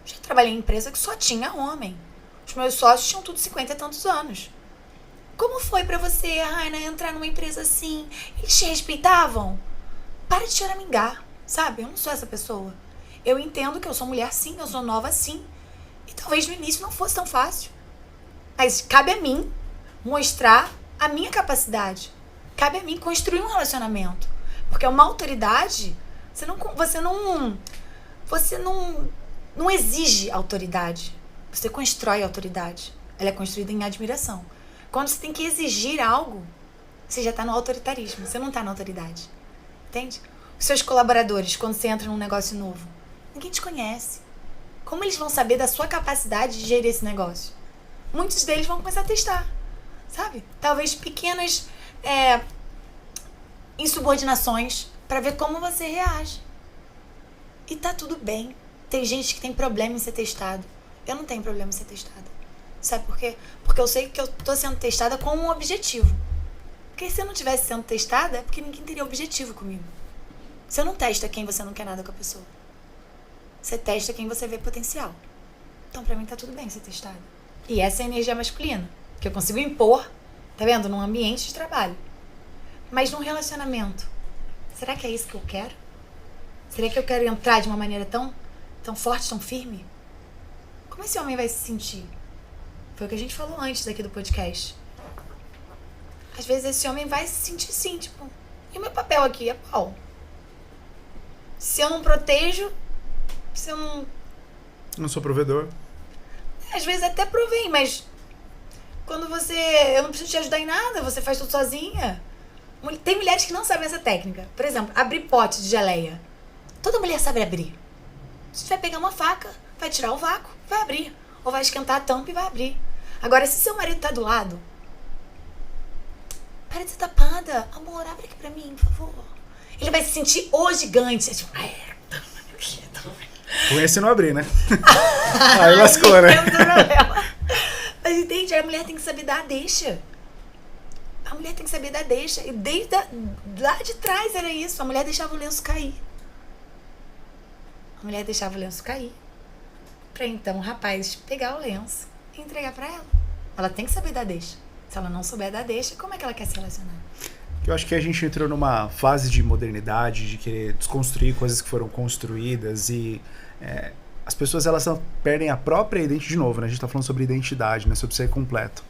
Já trabalhei em empresa que só tinha homem. Os meus sócios tinham tudo 50 e tantos anos. Como foi pra você, Raina, entrar numa empresa assim? Eles te respeitavam? Para de choramingar, sabe? Eu não sou essa pessoa. Eu entendo que eu sou mulher sim, eu sou nova sim. E talvez no início não fosse tão fácil. Mas cabe a mim mostrar a minha capacidade. Cabe a mim construir um relacionamento. Porque uma autoridade, você não exige autoridade. Você constrói autoridade. Ela é construída em admiração. Quando você tem que exigir algo, você já está no autoritarismo, você não está na autoridade. Entende? Os seus colaboradores, quando você entra num negócio novo, ninguém te conhece. Como eles vão saber da sua capacidade de gerir esse negócio? Muitos deles vão começar a testar, sabe? Talvez pequenas insubordinações para ver como você reage. E tá tudo bem. Tem gente que tem problema em ser testado. Eu não tenho problema em ser testada. Sabe por quê? Porque eu sei que eu tô sendo testada com um objetivo. Porque se eu não estivesse sendo testada, é porque ninguém teria objetivo comigo. Você não testa quem você não quer nada com a pessoa. Você testa quem você vê potencial. Então pra mim tá tudo bem ser testada. E essa é a energia masculina, que eu consigo impor, tá vendo? Num ambiente de trabalho. Mas num relacionamento, será que é isso que eu quero? Será que eu quero entrar de uma maneira tão forte, tão firme? Como esse homem vai se sentir? Foi o que a gente falou antes aqui do podcast. Às vezes esse homem vai se sentir assim, tipo, e o meu papel aqui é qual? Se eu não protejo, se eu não... Não sou provedor. Às vezes até provei, mas quando eu não preciso te ajudar em nada, você faz tudo sozinha. Tem mulheres que não sabem essa técnica. Por exemplo, abrir pote de geleia. Toda mulher sabe abrir. Você vai pegar uma faca, vai tirar o vácuo, vai abrir. Ou vai esquentar a tampa e vai abrir. Agora, se seu marido tá do lado, para de ser tapada. Amor, abre aqui pra mim, por favor. Ele vai se sentir o gigante. É tipo, Com esse não abrir, né? Aí lascou, né? Mas entende? A mulher tem que saber dar a deixa. A mulher tem que saber dar deixa. E desde lá de trás era isso. A mulher deixava o lenço cair. A mulher deixava o lenço cair. Pra então o rapaz pegar o lenço e entregar pra ela. Ela tem que saber dar deixa. Se ela não souber dar deixa, como é que ela quer se relacionar? Eu acho que a gente entrou numa fase de modernidade, de querer desconstruir coisas que foram construídas e as pessoas elas perdem a própria identidade. De novo, né? A gente tá falando sobre identidade, né? Sobre ser completo.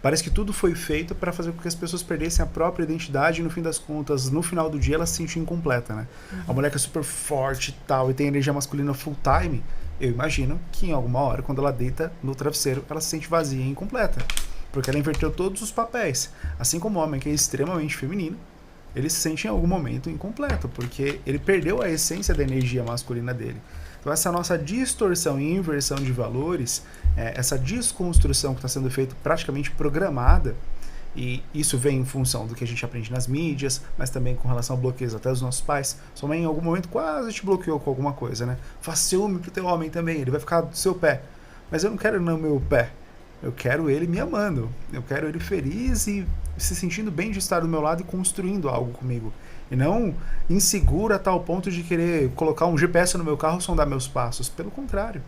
Parece que tudo foi feito para fazer com que as pessoas perdessem a própria identidade e no fim das contas, no final do dia, ela se sentiu incompleta, né? Uhum. A mulher que é super forte e tal e tem energia masculina full time, eu imagino que em alguma hora, quando ela deita no travesseiro, ela se sente vazia e incompleta. Porque ela inverteu todos os papéis. Assim como o homem que é extremamente feminino, ele se sente em algum momento incompleto, porque ele perdeu a essência da energia masculina dele. Então essa nossa distorção e inversão de valores, essa desconstrução que está sendo feita praticamente programada, e isso vem em função do que a gente aprende nas mídias, mas também com relação a bloqueios até dos nossos pais. Sua mãe em algum momento quase te bloqueou com alguma coisa, né? Faz ciúme pro teu homem também, ele vai ficar do seu pé. Mas eu não quero no meu pé. Eu quero ele me amando. Eu quero ele feliz e se sentindo bem de estar do meu lado e construindo algo comigo. E não inseguro a tal ponto de querer colocar um GPS no meu carro e sondar meus passos. Pelo contrário.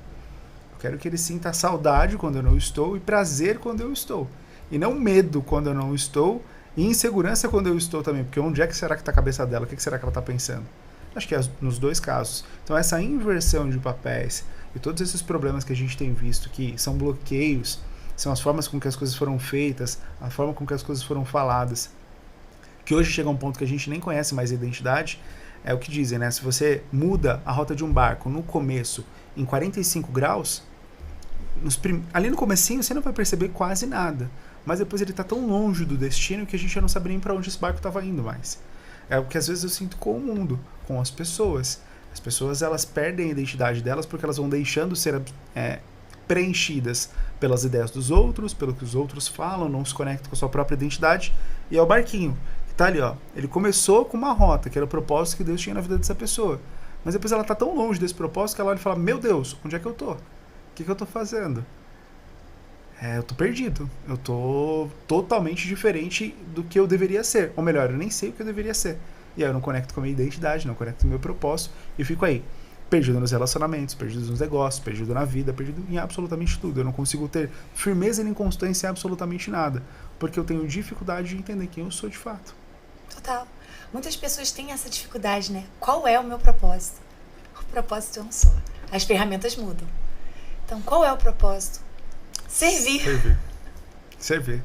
Eu quero que ele sinta saudade quando eu não estou e prazer quando eu estou. E não medo quando eu não estou e insegurança quando eu estou também. Porque onde é que será que está a cabeça dela? O que será que ela está pensando? Acho que é nos dois casos. Então essa inversão de papéis e todos esses problemas que a gente tem visto que são bloqueios, são as formas com que as coisas foram feitas, a forma com que as coisas foram faladas, que hoje chega a um ponto que a gente nem conhece mais a identidade, é o que dizem, né? Se você muda a rota de um barco no começo em 45 graus, ali no comecinho você não vai perceber quase nada, mas depois ele está tão longe do destino que a gente já não sabe nem para onde esse barco estava indo mais. É o que às vezes eu sinto com o mundo, com as pessoas. As pessoas, elas perdem a identidade delas porque elas vão deixando ser preenchidas pelas ideias dos outros, pelo que os outros falam, não se conectam com a sua própria identidade, e é o barquinho que tá ali, ó. Ele começou com uma rota, que era o propósito que Deus tinha na vida dessa pessoa, mas depois ela tá tão longe desse propósito que ela olha e fala: meu Deus, onde é que eu tô? O que eu tô fazendo? Eu tô perdido, eu tô totalmente diferente do que eu deveria ser, ou melhor, eu nem sei o que eu deveria ser, e aí eu não conecto com a minha identidade, não conecto com o meu propósito, e fico aí perdido nos relacionamentos, perdido nos negócios, perdido na vida, perdido em absolutamente tudo. Eu não consigo ter firmeza nem constância em absolutamente nada, porque eu tenho dificuldade de entender quem eu sou de fato. Total. Muitas pessoas têm essa dificuldade, né? Qual é o meu propósito? O propósito é um só. As ferramentas mudam. Então, qual é o propósito? Servir. Servir.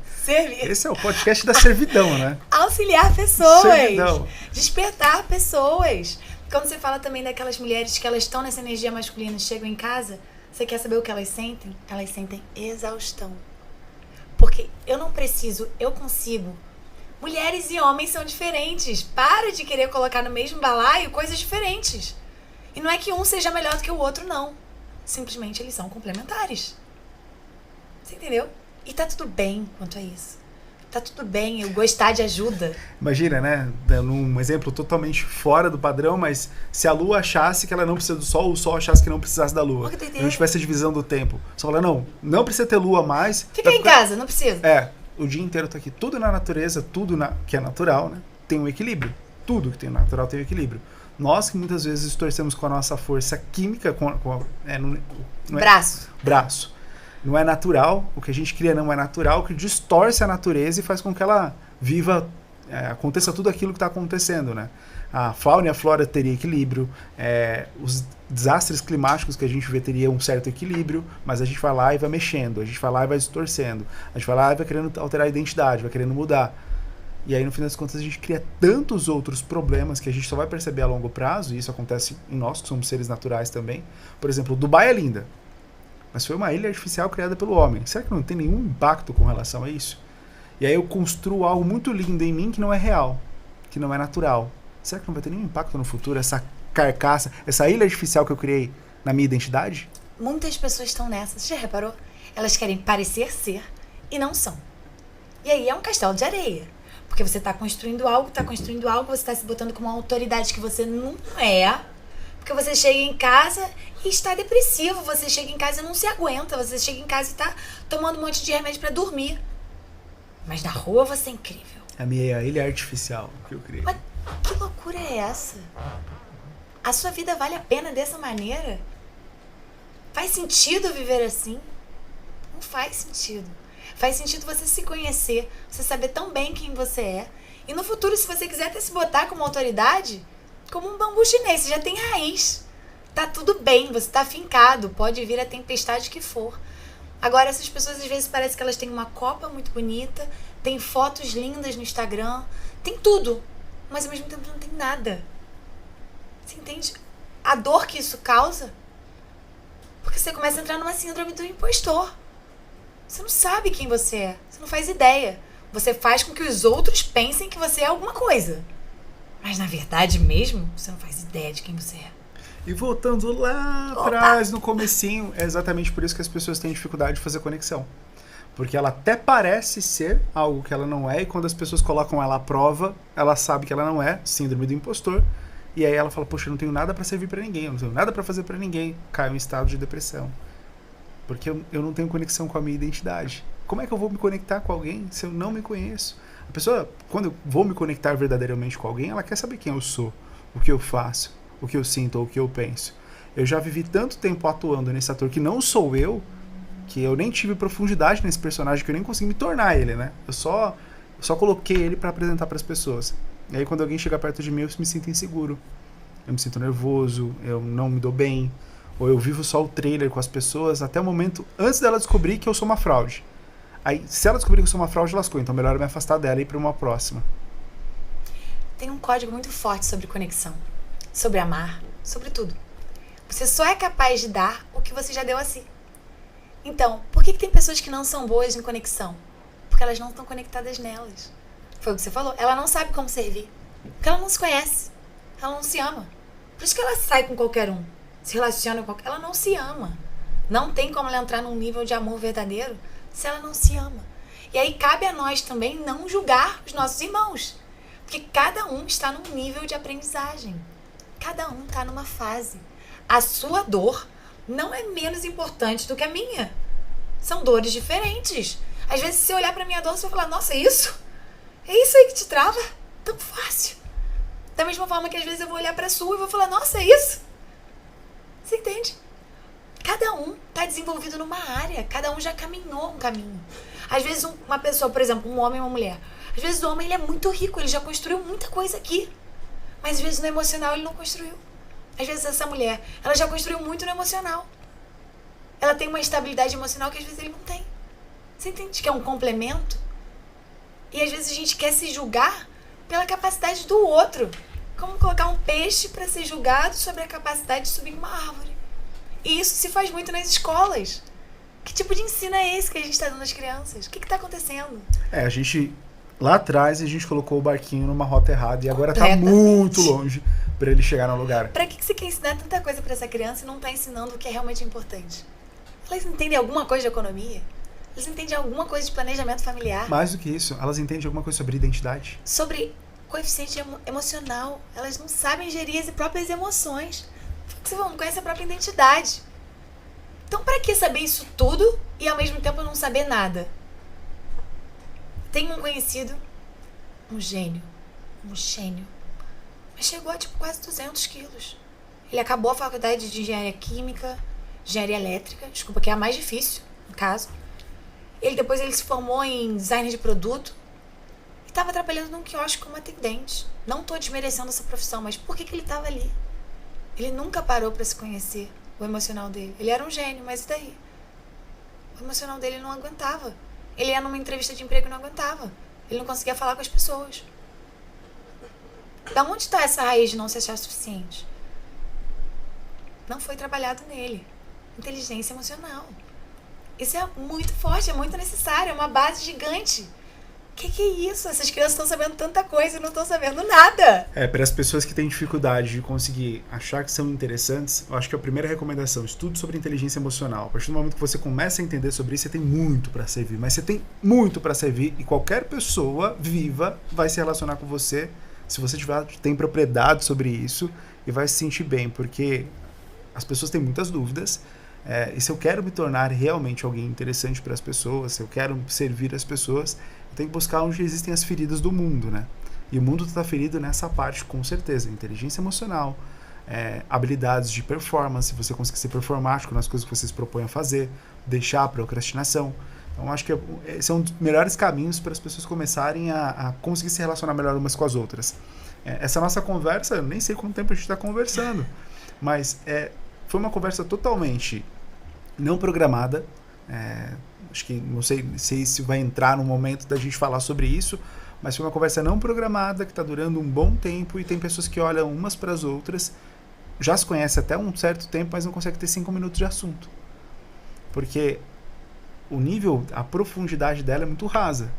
Esse é o podcast da servidão, né? Auxiliar pessoas. Servidão. Despertar pessoas. Quando você fala também daquelas mulheres que elas estão nessa energia masculina, chegam em casa, você quer saber o que elas sentem? Elas sentem exaustão. Porque eu não preciso, eu consigo. Mulheres e homens são diferentes. Para de querer colocar no mesmo balaio coisas diferentes. E não é que um seja melhor do que o outro, não. Simplesmente eles são complementares. Você entendeu? E tá tudo bem quanto a isso. Tá tudo bem, eu gostar de ajuda. Imagina, né? Dando um exemplo totalmente fora do padrão, mas se a Lua achasse que ela não precisa do Sol, o Sol achasse que não precisasse da Lua. E não tivesse a divisão do tempo. Só fala, não precisa ter Lua mais. Fica em casa, não precisa. O dia inteiro tá aqui. Tudo na natureza, que é natural, né? Tem um equilíbrio. Tudo que tem natural tem um equilíbrio. Nós que muitas vezes distorcemos com a nossa força química, braço. Não é natural, o que a gente cria não é natural, que distorce a natureza e faz com que ela viva, aconteça tudo aquilo que está acontecendo, né? A fauna e a flora teria equilíbrio, os desastres climáticos que a gente vê teria um certo equilíbrio, mas a gente vai lá e vai mexendo, a gente vai lá e vai distorcendo, a gente vai lá e vai querendo alterar a identidade, vai querendo mudar. E aí, no fim das contas, a gente cria tantos outros problemas que a gente só vai perceber a longo prazo, e isso acontece em nós, que somos seres naturais também. Por exemplo, Dubai é linda, mas foi uma ilha artificial criada pelo homem. Será que não tem nenhum impacto com relação a isso? E aí eu construo algo muito lindo em mim que não é real, que não é natural. Será que não vai ter nenhum impacto no futuro, essa carcaça, essa ilha artificial que eu criei na minha identidade? Muitas pessoas estão nessa. Você já reparou? Elas querem parecer ser e não são. E aí é um castelo de areia. Porque você está construindo algo, você está se botando como uma autoridade que você não é. Porque você chega em casa e está depressivo. Você chega em casa e não se aguenta. Você chega em casa e está tomando um monte de remédio para dormir. Mas na rua você é incrível. A minha ilha artificial que eu criei. Mas que loucura é essa? A sua vida vale a pena dessa maneira? Faz sentido viver assim? Não faz sentido. Faz sentido você se conhecer, você saber tão bem quem você é. E no futuro, se você quiser até se botar como autoridade, como um bambu chinês, você já tem raiz. Tá tudo bem, você tá fincado, pode vir a tempestade que for. Agora, essas pessoas às vezes parece que elas têm uma copa muito bonita, tem fotos lindas no Instagram, tem tudo, mas ao mesmo tempo não tem nada. Você entende a dor que isso causa? Porque você começa a entrar numa síndrome do impostor. Você não sabe quem você é, você não faz ideia. Você faz com que os outros pensem que você é alguma coisa. Mas na verdade mesmo, você não faz ideia de quem você é. E voltando lá atrás, no comecinho, é exatamente por isso que as pessoas têm dificuldade de fazer conexão. Porque ela até parece ser algo que ela não é, e quando as pessoas colocam ela à prova, ela sabe que ela não é, síndrome do impostor, e aí ela fala, poxa, eu não tenho nada pra servir pra ninguém, eu não tenho nada pra fazer pra ninguém, cai em estado de depressão. Porque eu não tenho conexão com a minha identidade. Como é que eu vou me conectar com alguém se eu não me conheço? A pessoa, quando eu vou me conectar verdadeiramente com alguém, ela quer saber quem eu sou, o que eu faço, o que eu sinto ou o que eu penso. Eu já vivi tanto tempo atuando nesse ator que não sou eu, que eu nem tive profundidade nesse personagem, que eu nem consegui me tornar ele, né? Eu só coloquei ele pra apresentar pras pessoas. E aí quando alguém chega perto de mim, eu me sinto inseguro. Eu me sinto nervoso, eu não me dou bem, ou eu vivo só o trailer com as pessoas até o momento antes dela descobrir que eu sou uma fraude. Aí, se ela descobrir que eu sou uma fraude, lascou. Então, melhor eu me afastar dela e ir pra uma próxima. Tem um código muito forte sobre conexão, sobre amar, sobre tudo. Você só é capaz de dar o que você já deu a si. Então, por que tem pessoas que não são boas em conexão? Porque elas não estão conectadas nelas. Foi o que você falou. Ela não sabe como servir. Porque ela não se conhece. Ela não se ama. Por isso que ela sai com qualquer um. Se relaciona com qualquer... Ela não se ama. Não tem como ela entrar num nível de amor verdadeiro se ela não se ama. E aí cabe a nós também não julgar os nossos irmãos. Porque cada um está num nível de aprendizagem. Cada um está numa fase. A sua dor não é menos importante do que a minha. São dores diferentes. Às vezes, se você olhar pra minha dor, você vai falar, nossa, é isso? É isso aí que te trava? Tão fácil. Da mesma forma que às vezes eu vou olhar pra sua e vou falar, nossa, é isso? Você entende? Cada um está desenvolvido numa área. Cada um já caminhou um caminho. Às vezes uma pessoa, por exemplo, um homem e uma mulher. Às vezes o homem ele é muito rico, ele já construiu muita coisa aqui. Mas às vezes no emocional ele não construiu. Às vezes essa mulher, ela já construiu muito no emocional. Ela tem uma estabilidade emocional que às vezes ele não tem. Você entende que é um complemento? E às vezes a gente quer se julgar pela capacidade do outro. Como colocar um peixe para ser julgado sobre a capacidade de subir uma árvore. E isso se faz muito nas escolas. Que tipo de ensino é esse que a gente está dando às crianças? O que está acontecendo? A gente... Lá atrás, a gente colocou o barquinho numa rota errada e agora tá muito longe para ele chegar no lugar. Para que você quer ensinar tanta coisa para essa criança e não tá ensinando o que é realmente importante? Elas entendem alguma coisa de economia? Elas entendem alguma coisa de planejamento familiar? Mais do que isso, elas entendem alguma coisa sobre identidade? Sobre coeficiente emocional. Elas não sabem gerir as próprias emoções. Você não conhece a própria identidade. Então, para que saber isso tudo e ao mesmo tempo não saber nada? Tem um conhecido, um gênio, mas chegou a quase 200 quilos. Ele acabou a faculdade de engenharia química, engenharia elétrica, desculpa, que é a mais difícil, no caso. Depois ele se formou em design de produto e estava trabalhando num quiosque como atendente. Não estou desmerecendo essa profissão, mas por que ele estava ali? Ele nunca parou para se conhecer, o emocional dele. Ele era um gênio, mas e daí? O emocional dele não aguentava. Ele ia numa entrevista de emprego e não aguentava. Ele não conseguia falar com as pessoas. Da onde está essa raiz de não se achar suficiente? Não foi trabalhado nele. Inteligência emocional. Isso é muito forte, é muito necessário, é uma base gigante. Que é isso? Essas crianças estão sabendo tanta coisa e não estão sabendo nada. Para as pessoas que têm dificuldade de conseguir achar que são interessantes, eu acho que a primeira recomendação, estude sobre inteligência emocional. A partir do momento que você começa a entender sobre isso, você tem muito para servir. Mas você tem muito para servir e qualquer pessoa viva vai se relacionar com você se você tem propriedade sobre isso e vai se sentir bem, porque as pessoas têm muitas dúvidas. E se eu quero me tornar realmente alguém interessante para as pessoas, se eu quero servir as pessoas, eu tenho que buscar onde existem as feridas do mundo, né? E o mundo está ferido nessa parte, com certeza. Inteligência emocional, habilidades de performance, você conseguir ser performático nas coisas que você se propõe a fazer, deixar a procrastinação. Então, acho que esse é um dos melhores caminhos para as pessoas começarem a conseguir se relacionar melhor umas com as outras. Essa nossa conversa, eu nem sei quanto tempo a gente está conversando, mas foi uma conversa totalmente não programada. Acho que não sei se vai entrar no momento da gente falar sobre isso, mas foi uma conversa não programada que está durando um bom tempo e tem pessoas que olham umas para as outras, já se conhecem até um certo tempo, mas não conseguem ter 5 minutos de assunto. Porque o nível, a profundidade dela é muito rasa.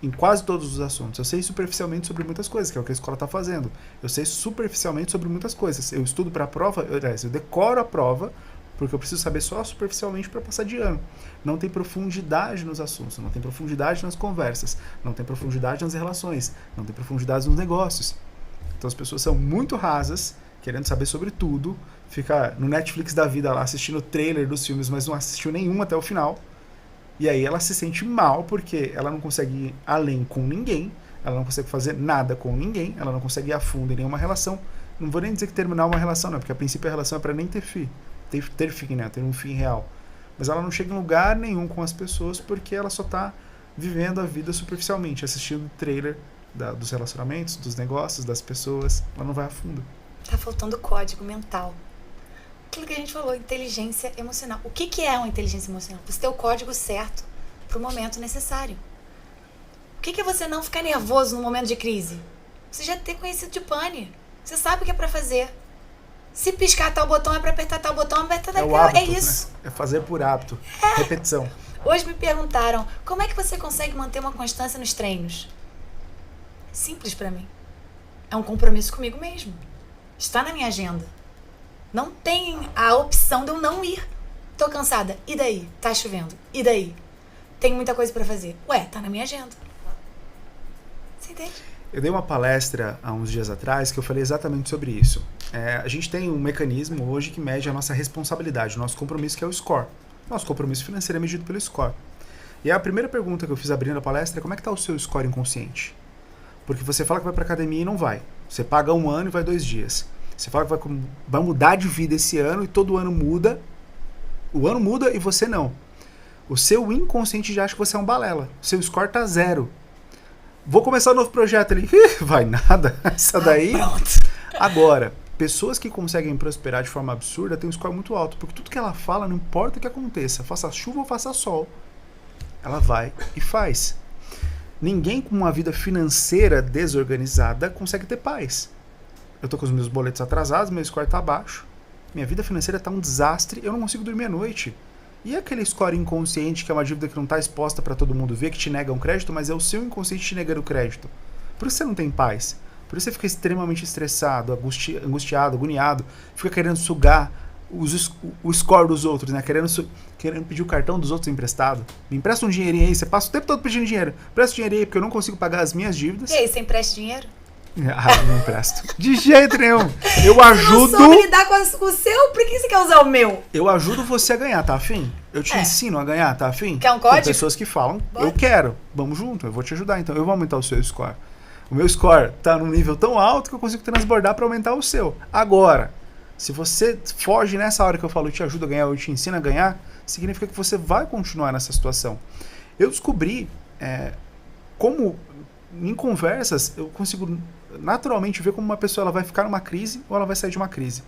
em quase todos os assuntos. Eu sei superficialmente sobre muitas coisas, que é o que a escola está fazendo. Eu sei superficialmente sobre muitas coisas. Eu estudo para a prova, eu decoro a prova, porque eu preciso saber só superficialmente para passar de ano. Não tem profundidade nos assuntos, não tem profundidade nas conversas, não tem profundidade nas relações, não tem profundidade nos negócios. Então as pessoas são muito rasas, querendo saber sobre tudo, fica no Netflix da vida lá assistindo o trailer dos filmes, mas não assistiu nenhum até o final. E aí ela se sente mal porque ela não consegue ir além com ninguém, ela não consegue fazer nada com ninguém, ela não consegue ir a fundo em nenhuma relação. Não vou nem dizer que terminar uma relação, não, porque a princípio a relação é para nem ter fim. Ter fim, né? Ter um fim real. Mas ela não chega em lugar nenhum com as pessoas porque ela só tá vivendo a vida superficialmente, assistindo o trailer dos relacionamentos, dos negócios, das pessoas. Ela não vai a fundo. Tá faltando código mental. Aquilo que a gente falou, inteligência emocional. O que é uma inteligência emocional? Você ter o código certo pro momento necessário. O que é você não ficar nervoso no momento de crise? Você já ter conhecido de pane. Você sabe o que é pra fazer. Se piscar tal botão é pra apertar tal botão, apertar tal botão. É isso. Né? É fazer por hábito. Repetição. Hoje me perguntaram, como é que você consegue manter uma constância nos treinos? Simples pra mim. É um compromisso comigo mesmo. Está na minha agenda. Não tem a opção de eu não ir. Tô cansada. E daí? Tá chovendo. E daí? Tem muita coisa pra fazer. Ué, tá na minha agenda. Você entende? Eu dei uma palestra há uns dias atrás que eu falei exatamente sobre isso. A gente tem um mecanismo hoje que mede a nossa responsabilidade, o nosso compromisso, que é o score. Nosso compromisso financeiro é medido pelo score. E a primeira pergunta que eu fiz abrindo a palestra é como é que está o seu score inconsciente? Porque você fala que vai para academia e não vai. Você paga 1 ano e vai 2 dias. Você fala que vai mudar de vida esse ano e todo ano muda. O ano muda e você não. O seu inconsciente já acha que você é um balela. O seu score tá 0. Vou começar um novo projeto ali. Vai nada. Essa daí. Pronto. Agora, pessoas que conseguem prosperar de forma absurda têm um score muito alto. Porque tudo que ela fala, não importa o que aconteça, faça chuva ou faça sol, ela vai e faz. Ninguém com uma vida financeira desorganizada consegue ter paz. Eu tô com os meus boletos atrasados, meu score tá baixo. Minha vida financeira tá um desastre, eu não consigo dormir à noite. E aquele score inconsciente, que é uma dívida que não está exposta para todo mundo ver, que te nega um crédito, mas é o seu inconsciente te negando o crédito. Por isso você não tem paz. Por isso você fica extremamente estressado, angustiado, agoniado, fica querendo sugar o score dos outros, né? Querendo pedir o cartão dos outros emprestado. Me empresta um dinheirinho aí, você passa o tempo todo pedindo dinheiro. Presta dinheiro aí, porque eu não consigo pagar as minhas dívidas. E aí, você empresta dinheiro? Ah, não empresto. De jeito nenhum. Eu ajudo. Você não soube lidar com o seu, por que você quer usar o meu? Eu ajudo você a ganhar, tá afim? Eu te ensino a ganhar, tá afim? Quer um código? Tem pessoas que falam, Bora. eu quero, vamos junto, eu vou te ajudar, então eu vou aumentar o seu score. O meu score tá num nível tão alto que eu consigo transbordar para aumentar o seu. Agora, se você foge nessa hora que eu falo, eu te ajudo a ganhar, eu te ensino a ganhar, significa que você vai continuar nessa situação. Eu descobri como, em conversas, eu consigo naturalmente ver como uma pessoa ela vai ficar numa crise ou ela vai sair de uma crise.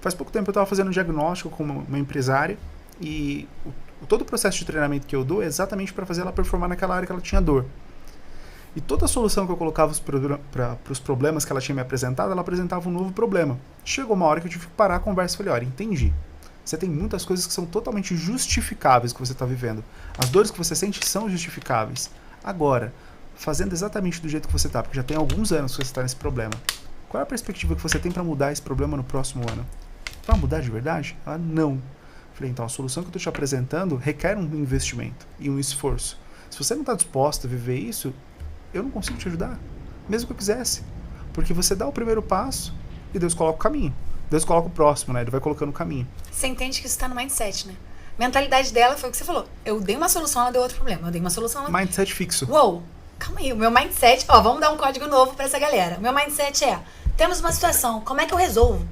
Faz pouco tempo eu estava fazendo um diagnóstico com uma empresária e todo o processo de treinamento que eu dou é exatamente para fazer ela performar naquela área que ela tinha dor. E toda a solução que eu colocava para os problemas que ela tinha me apresentado, ela apresentava um novo problema. Chegou uma hora que eu tive que parar a conversa e falei, olha, entendi. Você tem muitas coisas que são totalmente justificáveis que você está vivendo. As dores que você sente são justificáveis. Agora, fazendo exatamente do jeito que você está, porque já tem alguns anos que você está nesse problema, qual é a perspectiva que você tem para mudar esse problema no próximo ano? Vai mudar de verdade? Ela, não. Falei, então a solução que eu estou te apresentando requer um investimento e um esforço. Se você não está disposto a viver isso, eu não consigo te ajudar, mesmo que eu quisesse. Porque você dá o primeiro passo e Deus coloca o caminho. Deus coloca o próximo, né? Ele vai colocando o caminho. Você entende que isso está no mindset, né? Mentalidade dela foi o que você falou. Eu dei uma solução, ela deu outro problema. Eu dei uma solução, ela... Mindset fixo. Uou, calma aí. O meu mindset... Ó, vamos dar um código novo pra essa galera. O meu mindset é... Temos uma situação, como é que eu resolvo?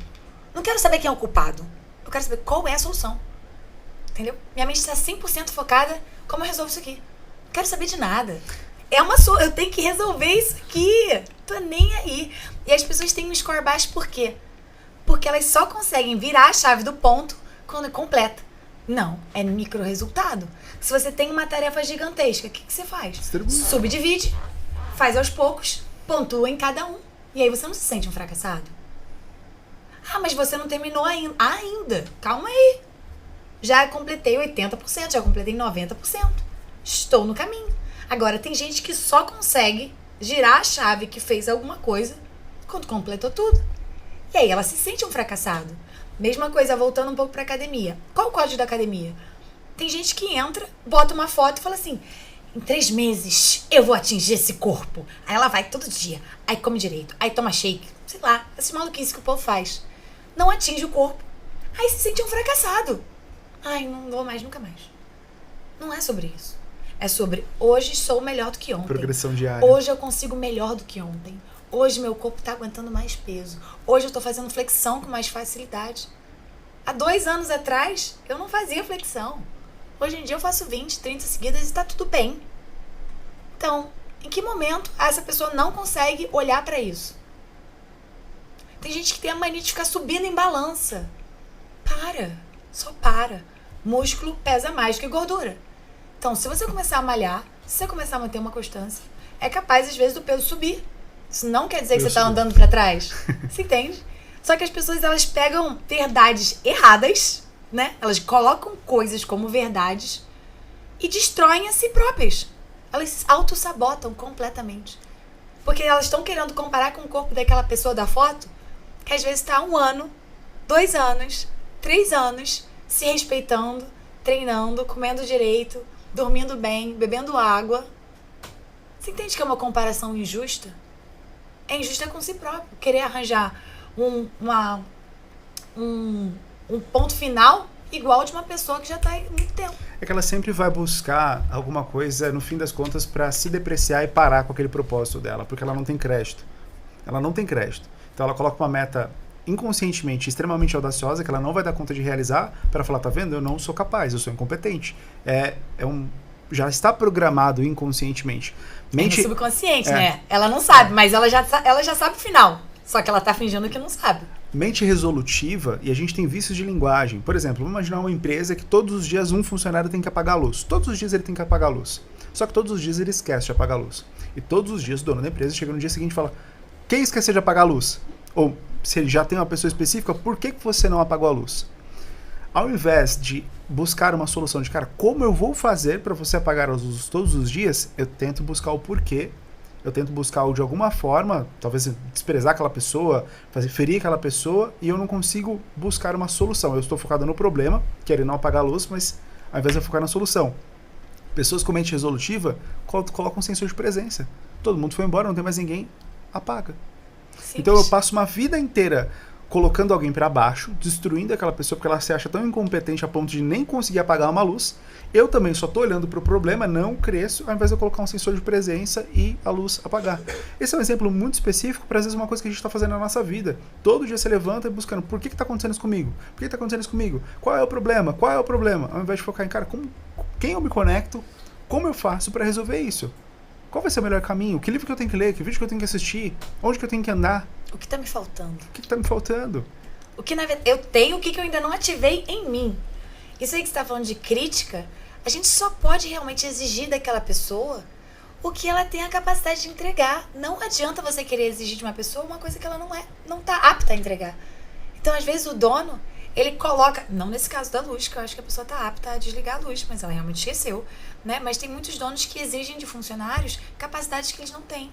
Não quero saber quem é o culpado. Eu quero saber qual é a solução. Entendeu? Minha mente está 100% focada como eu resolvo isso aqui. Não quero saber de nada. Eu tenho que resolver isso aqui. Tô nem aí. E as pessoas têm um score baixo por quê? Porque elas só conseguem virar a chave do ponto quando completa. Não, é micro resultado. Se você tem uma tarefa gigantesca, o que você faz? Subdivide, faz aos poucos, pontua em cada um. E aí você não se sente um fracassado. Ah, mas você não terminou ainda. Ainda? Calma aí. Já completei 80%, já completei 90%. Estou no caminho. Agora, tem gente que só consegue girar a chave que fez alguma coisa quando completou tudo. E aí ela se sente um fracassado. Mesma coisa, voltando um pouco pra academia. Qual o código da academia? Tem gente que entra, bota uma foto e fala assim, em 3 meses eu vou atingir esse corpo. Aí ela vai todo dia, aí come direito, aí toma shake, sei lá, essas maluquices que o povo faz. Não atinge o corpo. Aí se sente um fracassado. Ai, não vou mais, nunca mais. Não é sobre isso. É sobre hoje sou melhor do que ontem. Progressão diária. Hoje eu consigo melhor do que ontem. Hoje meu corpo tá aguentando mais peso. Hoje eu tô fazendo flexão com mais facilidade. Há 2 anos atrás, eu não fazia flexão. Hoje em dia eu faço 20, 30 seguidas e tá tudo bem. Então, em que momento essa pessoa não consegue olhar pra isso? Tem gente que tem a mania de ficar subindo em balança. Para. Só para. Músculo pesa mais que gordura. Então, se você começar a malhar, se você começar a manter uma constância, é capaz, às vezes, do peso subir. Isso não quer dizer que você tá andando pra trás. Você entende? Só que as pessoas, elas pegam verdades erradas, né? Elas colocam coisas como verdades e destroem a si próprias. Elas se auto-sabotam completamente. Porque elas estão querendo comparar com o corpo daquela pessoa da foto, que às vezes está 1 ano, 2 anos, 3 anos, se respeitando, treinando, comendo direito, dormindo bem, bebendo água. Você entende que é uma comparação injusta? É injusta com si próprio. Querer arranjar um ponto final igual de uma pessoa que já está aí há muito tempo. É que ela sempre vai buscar alguma coisa, no fim das contas, para se depreciar e parar com aquele propósito dela, porque ela não tem crédito. Ela não tem crédito. Então ela coloca uma meta inconscientemente extremamente audaciosa, que ela não vai dar conta de realizar, para falar, tá vendo? Eu não sou capaz, eu sou incompetente. Já está programado inconscientemente. Mente, é no subconsciente, né? Ela não sabe, mas ela já sabe o final. Só que ela tá fingindo que não sabe. Mente resolutiva, e a gente tem vícios de linguagem. Por exemplo, vamos imaginar uma empresa que todos os dias um funcionário tem que apagar a luz. Todos os dias ele tem que apagar a luz. Só que todos os dias ele esquece de apagar a luz. E todos os dias o dono da empresa chega no dia seguinte e fala, quem esqueceu de apagar a luz? Ou, se ele já tem uma pessoa específica, por que você não apagou a luz? Ao invés de buscar uma solução de, cara, como eu vou fazer para você apagar as luzes todos os dias, eu tento buscar o porquê. Eu tento buscar de alguma forma, talvez desprezar aquela pessoa, ferir aquela pessoa, e eu não consigo buscar uma solução. Eu estou focado no problema, querendo não apagar a luz, mas ao invés de eu focar na solução. Pessoas com mente resolutiva colocam um sensor de presença. Todo mundo foi embora, não tem mais ninguém, apaga. Simples. Então eu passo uma vida inteira colocando alguém para baixo, destruindo aquela pessoa porque ela se acha tão incompetente a ponto de nem conseguir apagar uma luz. Eu também só tô olhando para o problema, não cresço, ao invés de eu colocar um sensor de presença e a luz apagar. Esse é um exemplo muito específico para, às vezes, uma coisa que a gente está fazendo na nossa vida. Todo dia você levanta e buscando, por que está acontecendo isso comigo? Por que está acontecendo isso comigo? Qual é o problema? Qual é o problema? Ao invés de focar em, cara, quem eu me conecto, como eu faço para resolver isso? Qual vai ser o melhor caminho? Que livro que eu tenho que ler? Que vídeo que eu tenho que assistir? Onde que eu tenho que andar? O que está me faltando? O que está me faltando? O que, na verdade, eu tenho, o que eu ainda não ativei em mim. Isso aí que você está falando de crítica, a gente só pode realmente exigir daquela pessoa o que ela tem a capacidade de entregar. Não adianta você querer exigir de uma pessoa uma coisa que ela não está apta a entregar. Então, às vezes, o dono, ele coloca, não nesse caso da luz, que eu acho que a pessoa está apta a desligar a luz, mas ela realmente esqueceu, né? Mas tem muitos donos que exigem de funcionários capacidades que eles não têm.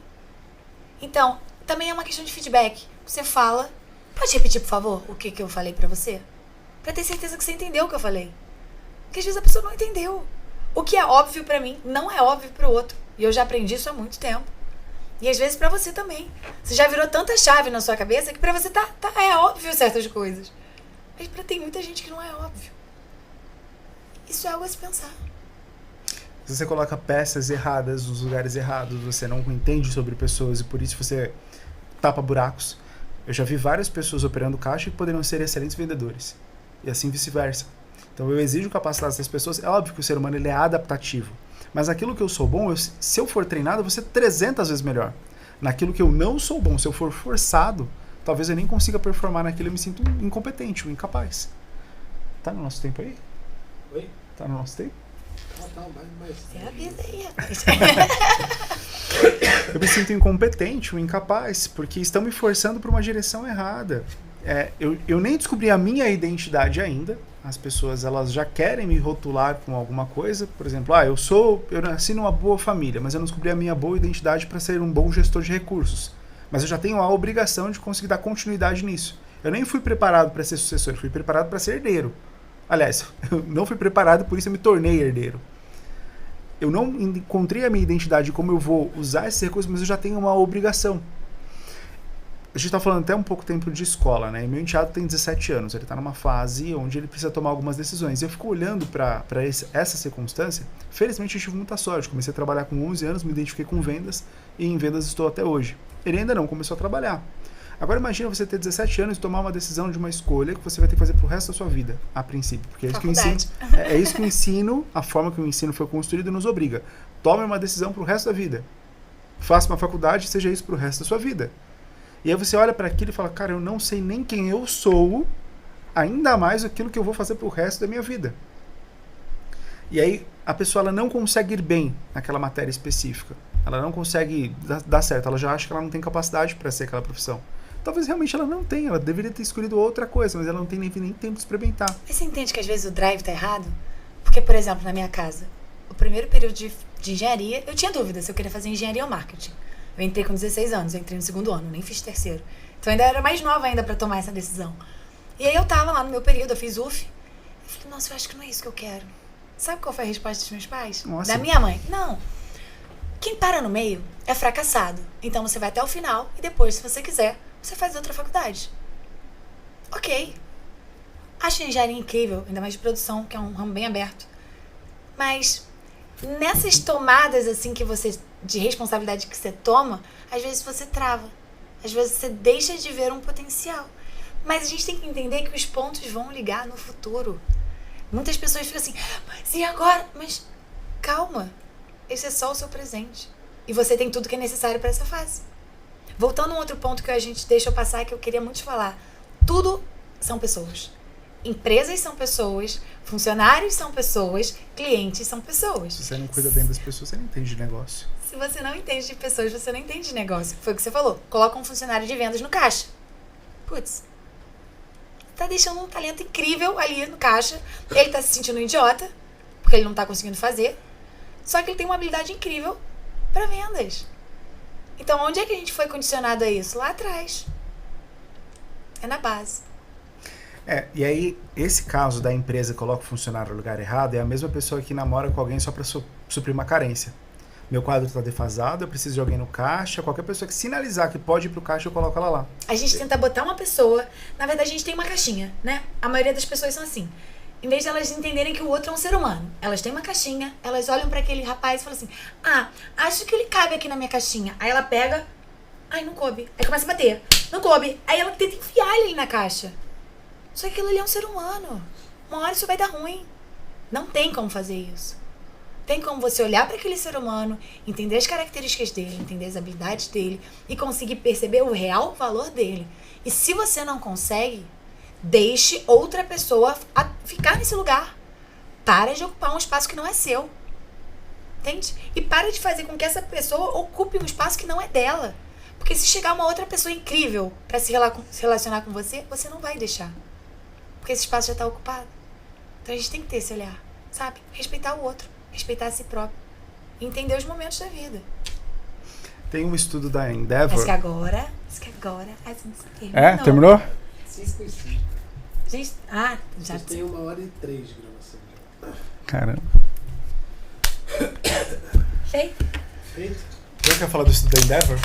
Então, também é uma questão de feedback. Você fala, pode repetir, por favor, o que eu falei pra você? Pra ter certeza que você entendeu o que eu falei. Porque às vezes a pessoa não entendeu. O que é óbvio pra mim não é óbvio pro outro. E eu já aprendi isso há muito tempo. E às vezes pra você também. Você já virou tanta chave na sua cabeça que pra você é óbvio certas coisas. Mas tem muita gente que não é óbvio. Isso é algo a se pensar. Se você coloca peças erradas nos lugares errados, você não entende sobre pessoas e por isso você tapa buracos. Eu já vi várias pessoas operando caixa que poderiam ser excelentes vendedores. E assim vice-versa. Então eu exijo capacidade das pessoas. É óbvio que o ser humano ele é adaptativo. Mas aquilo que eu sou bom, se eu for treinado, eu vou ser 300 vezes melhor. Naquilo que eu não sou bom, se eu for forçado, talvez eu nem consiga performar naquilo e eu me sinto incompetente, incapaz. Tá no nosso tempo aí? Oi? Tá no nosso tempo? Mas... Você avisa aí, rapaz. Eu me sinto incompetente, incapaz, porque estão me forçando para uma direção errada. Eu nem descobri a minha identidade ainda, as pessoas elas já querem me rotular com alguma coisa. Por exemplo, eu nasci numa boa família, mas eu não descobri a minha boa identidade para ser um bom gestor de recursos. Mas eu já tenho a obrigação de conseguir dar continuidade nisso. Eu nem fui preparado para ser sucessor, eu fui preparado para ser herdeiro. Aliás, eu não fui preparado, por isso eu me tornei herdeiro. Eu não encontrei a minha identidade de como eu vou usar esses recursos, mas eu já tenho uma obrigação. A gente está falando até um pouco tempo de escola, né? E meu enteado tem 17 anos, ele está numa fase onde ele precisa tomar algumas decisões. E eu fico olhando para essa circunstância. Felizmente eu tive muita sorte, comecei a trabalhar com 11 anos, me identifiquei com vendas e em vendas estou até hoje. Ele ainda não começou a trabalhar. Agora imagina você ter 17 anos e tomar uma decisão de uma escolha que você vai ter que fazer pro resto da sua vida, a princípio. Porque é isso que o ensino, é isso que o ensino, a forma que o ensino foi construído nos obriga. Tome uma decisão pro resto da vida. Faça uma faculdade e seja isso pro resto da sua vida. E aí você olha para aquilo e fala, cara, eu não sei nem quem eu sou, ainda mais aquilo que eu vou fazer pro resto da minha vida. E aí a pessoa ela não consegue ir bem naquela matéria específica. Ela não consegue dar certo. Ela já acha que ela não tem capacidade para ser aquela profissão. Talvez realmente ela não tenha. Ela deveria ter escolhido outra coisa, mas ela não tem nem tempo de experimentar. Mas você entende que às vezes o drive tá errado? Porque, por exemplo, na minha casa, o primeiro período de engenharia, eu tinha dúvida se eu queria fazer engenharia ou marketing. Eu entrei com 16 anos, eu entrei no segundo ano, nem fiz terceiro. Então eu ainda era mais nova ainda para tomar essa decisão. E aí eu tava lá no meu período, eu fiz UF. Eu falei, nossa, eu acho que não é isso que eu quero. Sabe qual foi a resposta dos meus pais? Nossa. Da minha mãe. Não. Quem para no meio é fracassado. Então você vai até o final e depois, se você quiser, você faz outra faculdade. Ok. Acho a engenharia incrível, ainda mais de produção, que é um ramo bem aberto. Mas nessas tomadas assim que você de responsabilidade que você toma, às vezes você trava. Às vezes você deixa de ver um potencial. Mas a gente tem que entender que os pontos vão ligar no futuro. Muitas pessoas ficam assim, mas e agora? Mas calma. Esse é só o seu presente. E você tem tudo que é necessário para essa fase. Voltando a um outro ponto que a gente deixou passar, que eu queria muito falar. Tudo são pessoas. Empresas são pessoas, funcionários são pessoas, clientes são pessoas. Se você não cuida bem das pessoas, você não entende de negócio. Se você não entende de pessoas, você não entende de negócio. Foi o que você falou. Coloca um funcionário de vendas no caixa. Putz. Tá deixando um talento incrível ali no caixa. Ele tá se sentindo um idiota, porque ele não tá conseguindo fazer. Só que ele tem uma habilidade incrível para vendas. Então, onde é que a gente foi condicionado a isso? Lá atrás. É na base. E aí, esse caso da empresa que coloca o funcionário no lugar errado é a mesma pessoa que namora com alguém só para suprir uma carência. Meu quadro está defasado, eu preciso de alguém no caixa. Qualquer pessoa que sinalizar que pode ir pro caixa, eu coloco ela lá. A gente tenta botar uma pessoa... Na verdade, a gente tem uma caixinha, né? A maioria das pessoas são assim. Em vez de elas entenderem que o outro é um ser humano, elas têm uma caixinha, elas olham para aquele rapaz e falam assim, acho que ele cabe aqui na minha caixinha. Aí ela pega, não coube. Aí começa a bater, não coube. Aí ela tenta enfiar ele na caixa. Só que aquilo ali é um ser humano. Uma hora isso vai dar ruim. Não tem como fazer isso. Tem como você olhar para aquele ser humano, entender as características dele, entender as habilidades dele e conseguir perceber o real valor dele. E se você não consegue, deixe outra pessoa ficar nesse lugar. Para de ocupar um espaço que não é seu. Entende? E para de fazer com que essa pessoa ocupe um espaço que não é dela. Porque se chegar uma outra pessoa incrível para se relacionar com você, você não vai deixar. Porque esse espaço já está ocupado. Então a gente tem que ter esse olhar, sabe? Respeitar o outro, respeitar a si próprio. E entender os momentos da vida. Tem um estudo da Endeavor... Mas que agora... terminou. Terminou? 5 e 5. Gente, já Tem 1h03 de gravação. Caramba. Feito? Feito? Já quer falar do estudo da Endeavor?